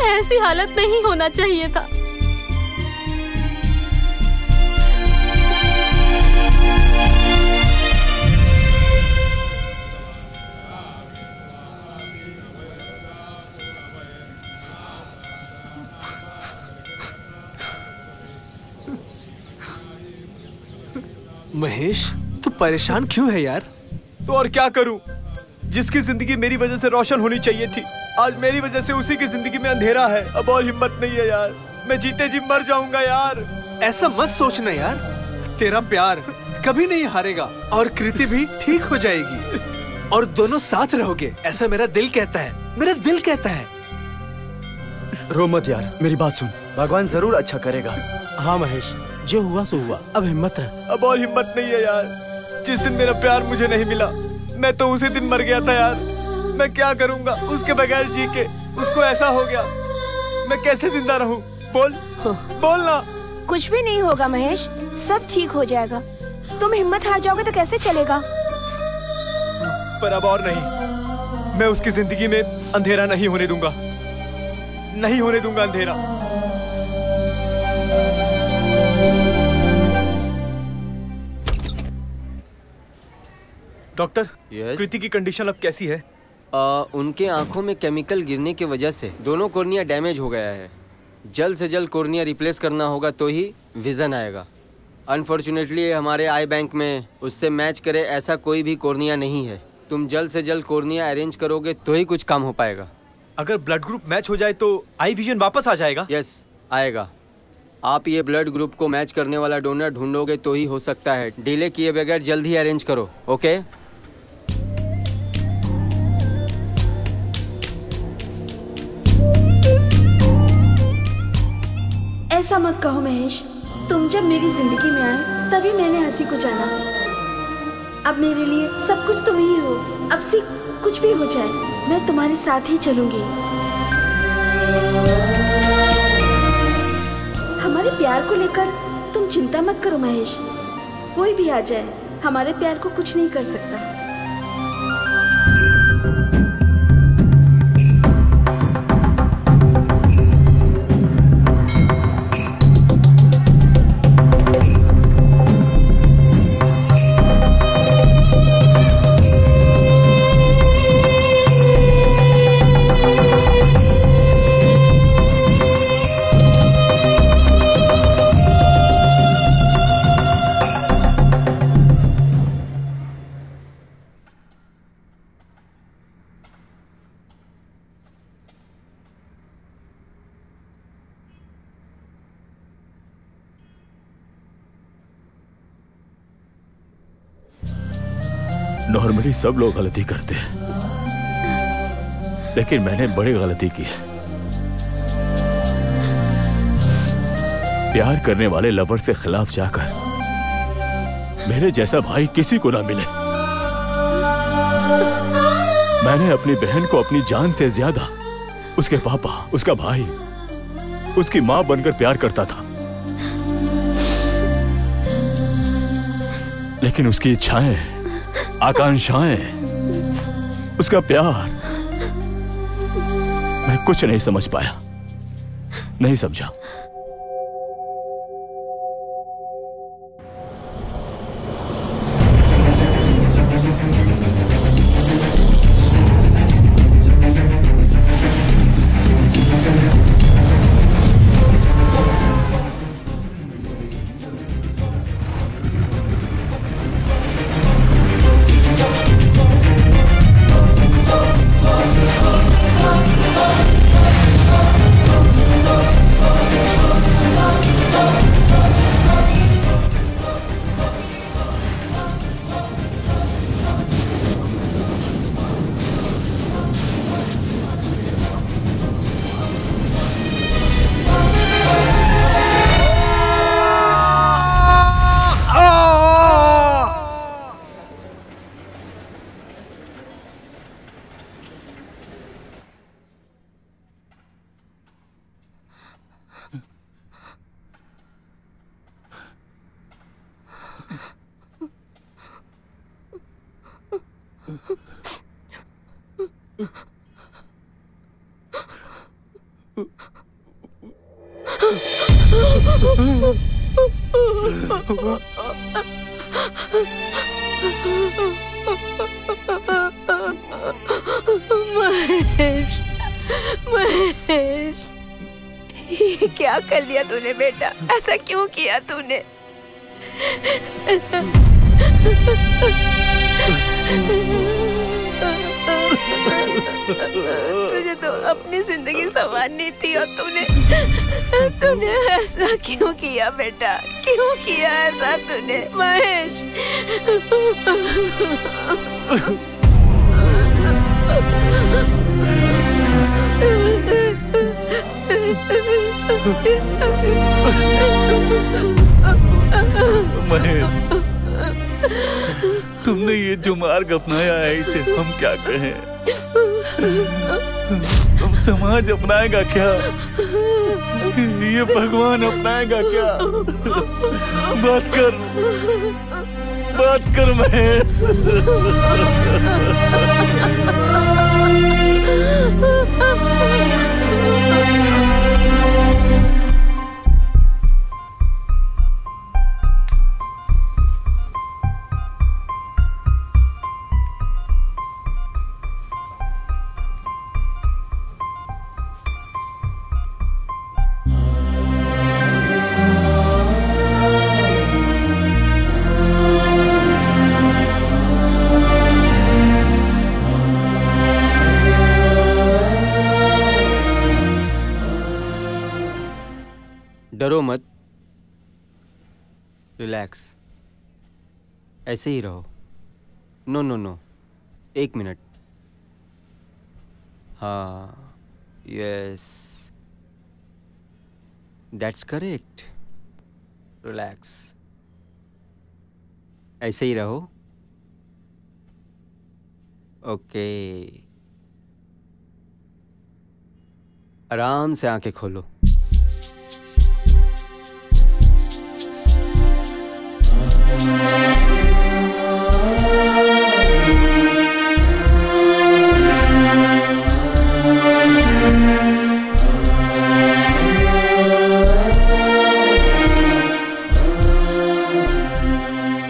ऐसी हालत नहीं होना चाहिए था। महेश, तू परेशान क्यों है यार? तो और क्या करूं? जिसकी जिंदगी मेरी वजह से रोशन होनी चाहिए थी, आज मेरी वजह से उसी की जिंदगी में अंधेरा है। अब और हिम्मत नहीं है यार, मैं जीते जी मर जाऊंगा यार। ऐसा मत सोचना यार, तेरा प्यार कभी नहीं हारेगा और कृति भी ठीक हो जाएगी और दोनों साथ रहोगे, ऐसा मेरा दिल कहता है, मेरा दिल कहता है। रो मत यार, मेरी बात सुन, भगवान जरूर अच्छा करेगा। हाँ महेश, जो हुआ सो हुआ, अब हिम्मत रख। अब और हिम्मत नहीं है यार। जिस दिन मेरा प्यार मुझे नहीं मिला, मैं तो उसी दिन मर गया था यार। मैं क्या करूंगा उसके बगैर जी के? उसको ऐसा हो गया, मैं कैसे जिंदा रहूं? बोल, बोल ना। कुछ भी नहीं होगा महेश, सब ठीक हो जाएगा। तुम हिम्मत हार जाओगे तो कैसे चलेगा? पर अब और नहीं, मैं उसकी जिंदगी में अंधेरा नहीं होने दूंगा, नहीं होने दूंगा अंधेरा। डॉक्टर, कृति की कंडीशन अब कैसी है? उनके आंखों में केमिकल गिरने की वजह से दोनों कॉर्निया डैमेज हो गया है। जल्द से जल्द कॉर्निया रिप्लेस करना होगा तो ही विजन आएगा। अनफॉर्चुनेटली हमारे आई बैंक में उससे मैच करे ऐसा कोई भी कॉर्निया नहीं है। तुम जल्द से जल्द कॉर्निया अरेंज करोगे तो ही कुछ काम हो पाएगा। अगर ब्लड ग्रुप मैच हो जाए तो आई विजन वापस आ जाएगा? यस, आएगा। आप ये ब्लड ग्रुप को मैच करने वाला डोनर ढूंढोगे तो ही हो सकता है। डिले किए बगैर जल्द ही अरेंज करो। ओके? ऐसा मत कहो महेश, तुम जब मेरी जिंदगी में आए तभी मैंने हंसी को जाना। अब मेरे लिए सब कुछ तुम ही हो। अब से कुछ भी हो जाए, मैं तुम्हारे साथ ही चलूंगी। हमारे प्यार को लेकर तुम चिंता मत करो महेश, कोई भी आ जाए हमारे प्यार को कुछ नहीं कर सकता। नॉर्मली सब लोग गलती करते हैं, लेकिन मैंने बड़ी गलती की है। प्यार करने वाले लवर से खिलाफ जाकर मेरे जैसा भाई किसी को ना मिले। मैंने अपनी बहन को अपनी जान से ज्यादा उसके पापा, उसका भाई, उसकी मां बनकर प्यार करता था। लेकिन उसकी इच्छाएं, आकांक्षाएं, उसका प्यार मैं कुछ नहीं समझ पाया, नहीं समझा। महेश, महेश, ये क्या कर लिया तूने बेटा? ऐसा क्यों किया तूने? तुझे तो अपनी जिंदगी संवारनी थी और तूने ऐसा क्यों किया बेटा? क्यों किया ऐसा तूने महेश? महेश, तुमने ये जो मार्ग अपनाया है इसे हम क्या कहें? अब समाज अपनाएगा क्या? ये भगवान अपनाएगा क्या? बात कर महेश। डरो मत, रिलैक्स, ऐसे ही रहो। No no no, 1 minute. हाँ, यस, दैट्स करेक्ट। रिलैक्स, ऐसे ही रहो। ओके, आराम से आंखें खोलो।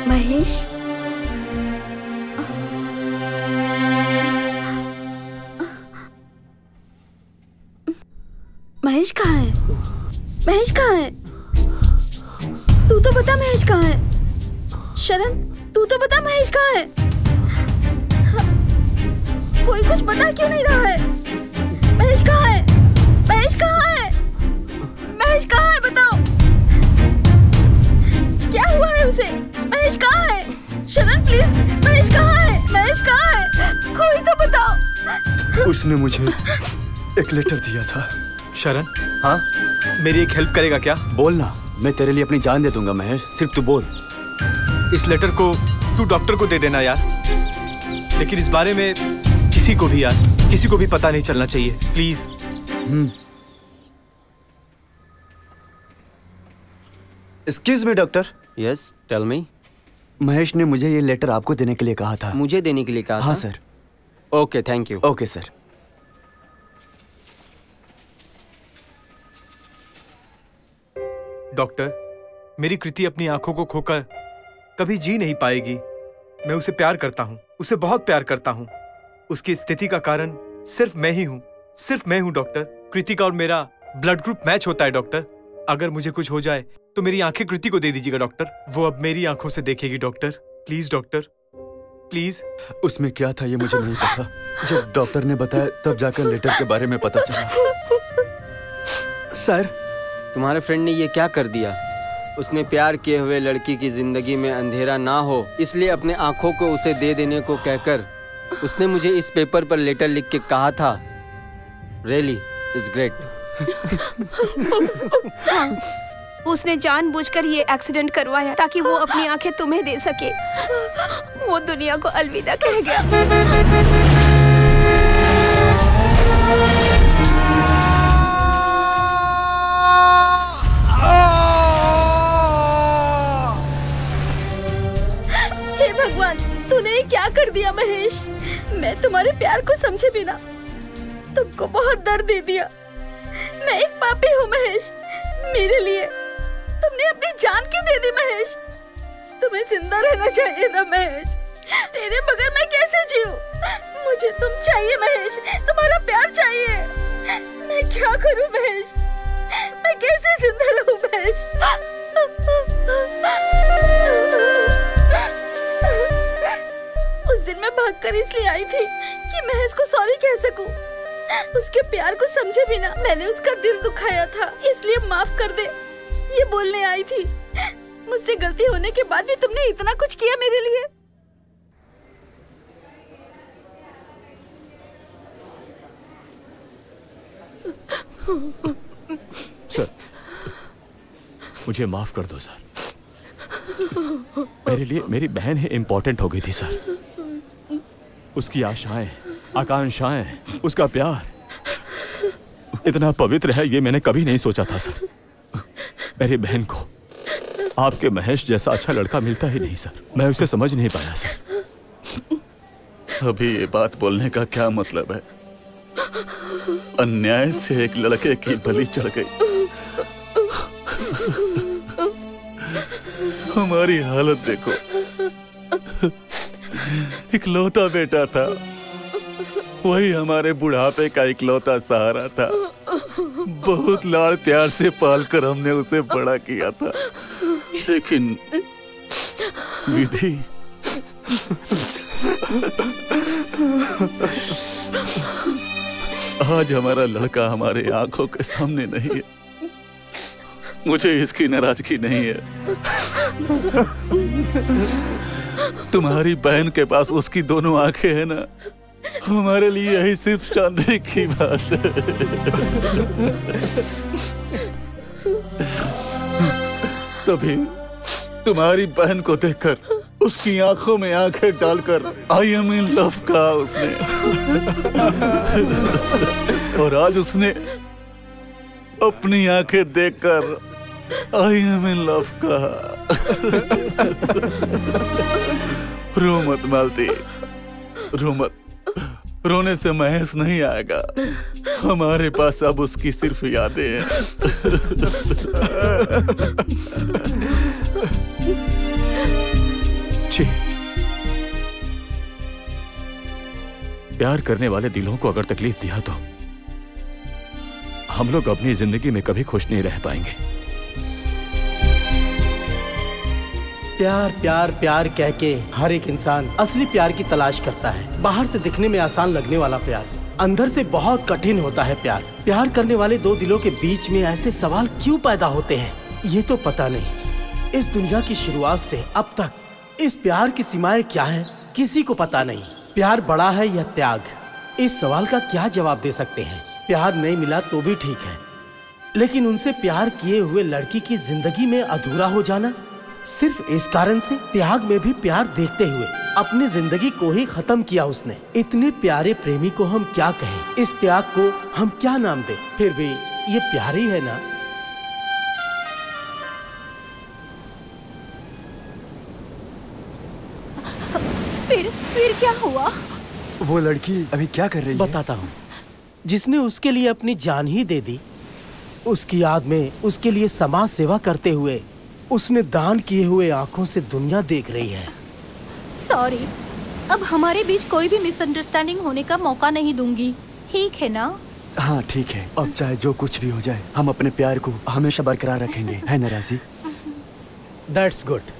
महेश, महेश कहाँ है? महेश कहाँ है? तू तो बता महेश कहाँ है? शरण, तू तो बता महेश कहाँ है? कोई कुछ बता क्यों नहीं रहा है? महेश कहाँ है? महेश कहाँ है? महेश कहाँ है? बताओ, क्या हुआ है उसे? महेश कहाँ है? शरण प्लीज, महेश कहाँ है? महेश कहाँ है? कोई तो बताओ। उसने मुझे एक लेटर दिया था। शरण, हाँ, मेरी एक हेल्प करेगा क्या? बोलना, मैं तेरे लिए अपनी जान दे दूंगा महेश, सिर्फ तू बोल। इस लेटर को तू डॉक्टर को दे देना यार, लेकिन इस बारे में किसी को भी पता नहीं चलना चाहिए, please. Excuse me doctor. Yes, tell me. Mahesh ने मुझे ये लेटर आपको देने के लिए कहा था। मुझे देने के लिए कहा था? हाँ sir. Okay, thank you. Okay sir. Doctor, मेरी कृति अपनी आंखों को खोकर कभी जी नहीं पाएगी। मैं उसे प्यार करता हूँ, उसे बहुत प्यार करता हूँ। उसकी स्थिति का कारण सिर्फ मैं ही हूँ, सिर्फ मैं हूँ डॉक्टर। कृति का और मेरा ब्लड ग्रुप मैच होता है डॉक्टर। अगर मुझे कुछ हो जाए तो मेरी आंखें कृति को दे दीजिएगा डॉक्टर। वो अब मेरी आंखों से देखेगी डॉक्टर। Please doctor, please. उसमें क्या था ये मुझे नहीं पता। जब डॉक्टर ने बताया तब जाकर लेटर के बारे में पता चला। सर, तुम्हारे फ्रेंड ने ये क्या कर दिया? उसने प्यार किए हुए लड़की की जिंदगी में अंधेरा ना हो इसलिए अपने आंखों को उसे दे देने को कहकर उसने मुझे इस पेपर पर लेटर लिख के कहा था। Really it's great. उसने जानबूझकर ये एक्सीडेंट करवाया ताकि वो अपनी आंखें तुम्हें दे सके। वो दुनिया को अलविदा कह गया। हे भगवान, तूने ये क्या कर दिया महेश? मैं तुम्हारे प्यार को समझे बिना तुमको बहुत दर्द दे दिया। मैं एक पापी हूँ महेश। मेरे लिए तुमने अपनी जान क्यों दे दी महेश? तुम्हें जिंदा रहना चाहिए ना महेश। तेरे बगैर मैं कैसे जीऊं? मुझे तुम चाहिए महेश, तुम्हारा प्यार चाहिए। मैं क्या करूं महेश? मैं कैसे जिंदा रहूं महेश? उस दिन मैं भागकर इसलिए आई थी कि महेश को सॉरी कह सकूं। उसके प्यार को समझे बिना मैंने उसका दिल दुखाया था, इसलिए माफ कर दे ये बोलने आई थी। मुझसे गलती होने के बाद भी तुमने इतना कुछ किया मेरे लिए। सर, मुझे माफ कर दो सर। मेरे लिए मेरी बहन ही इम्पोर्टेंट हो गई थी सर। उसकी आशाएं, आकांक्षाएं, उसका प्यार इतना पवित्र है ये मैंने कभी नहीं सोचा था सर। मेरी बहन को आपके महेश जैसा अच्छा लड़का मिलता ही नहीं सर। मैं उसे समझ नहीं पाया सर। अभी ये बात बोलने का क्या मतलब है? अन्याय से एक लड़के की बलि चढ़ गई। हमारी हालत देखो। इकलौता बेटा था, वही हमारे बुढ़ापे का इकलौता सहारा था। बहुत लाड़ प्यार से पालकर हमने उसे बड़ा किया था, लेकिन विधि आज हमारा लड़का हमारे आंखों के सामने नहीं है। मुझे इसकी नाराजगी नहीं है। तुम्हारी बहन के पास उसकी दोनों आंखें हैं ना, हमारे लिए यही सिर्फ शांति की बात है। तभी तुम्हारी बहन को देखकर उसकी आंखों में आंखें डालकर आई एम इन लव कहा उसने। और आज उसने अपनी आंखें देखकर आई एम इन लव कहा। रो मत मालती, रो मत। रोने से महेश नहीं आएगा। हमारे पास अब उसकी सिर्फ यादें हैं। प्यार करने वाले दिलों को अगर तकलीफ दिया तो हम लोग अपनी जिंदगी में कभी खुश नहीं रह पाएंगे। प्यार प्यार प्यार कह के हर एक इंसान असली प्यार की तलाश करता है। बाहर से दिखने में आसान लगने वाला प्यार अंदर से बहुत कठिन होता है। प्यार करने वाले दो दिलों के बीच में ऐसे सवाल क्यों पैदा होते हैं ये तो पता नहीं। इस दुनिया की शुरुआत से अब तक इस प्यार की सीमाएं क्या है किसी को पता नहीं। प्यार बड़ा है या त्याग, इस सवाल का क्या जवाब दे सकते हैं? प्यार नहीं मिला तो भी ठीक है, लेकिन उनसे प्यार किए हुए लड़की की जिंदगी में अधूरा हो जाना सिर्फ इस कारण से त्याग में भी प्यार देखते हुए अपनी जिंदगी को ही खत्म किया उसने। इतने प्यारे प्रेमी को हम क्या कहें, इस त्याग को हम क्या नाम दें? फिर भी ये प्यार ही है ना। फिर क्या हुआ? वो लड़की अभी क्या कर रही है? बताता हूँ। जिसने उसके लिए अपनी जान ही दे दी, उसकी याद में उसके लिए समाज सेवा करते हुए उसने दान किए हुए आंखों से दुनिया देख रही है। सॉरी, अब हमारे बीच कोई भी मिसअंडरस्टैंडिंग होने का मौका नहीं दूंगी, ठीक है ना? हाँ ठीक है, अब चाहे जो कुछ भी हो जाए हम अपने प्यार को हमेशा बरकरार रखेंगे, है ना राजी? That's good.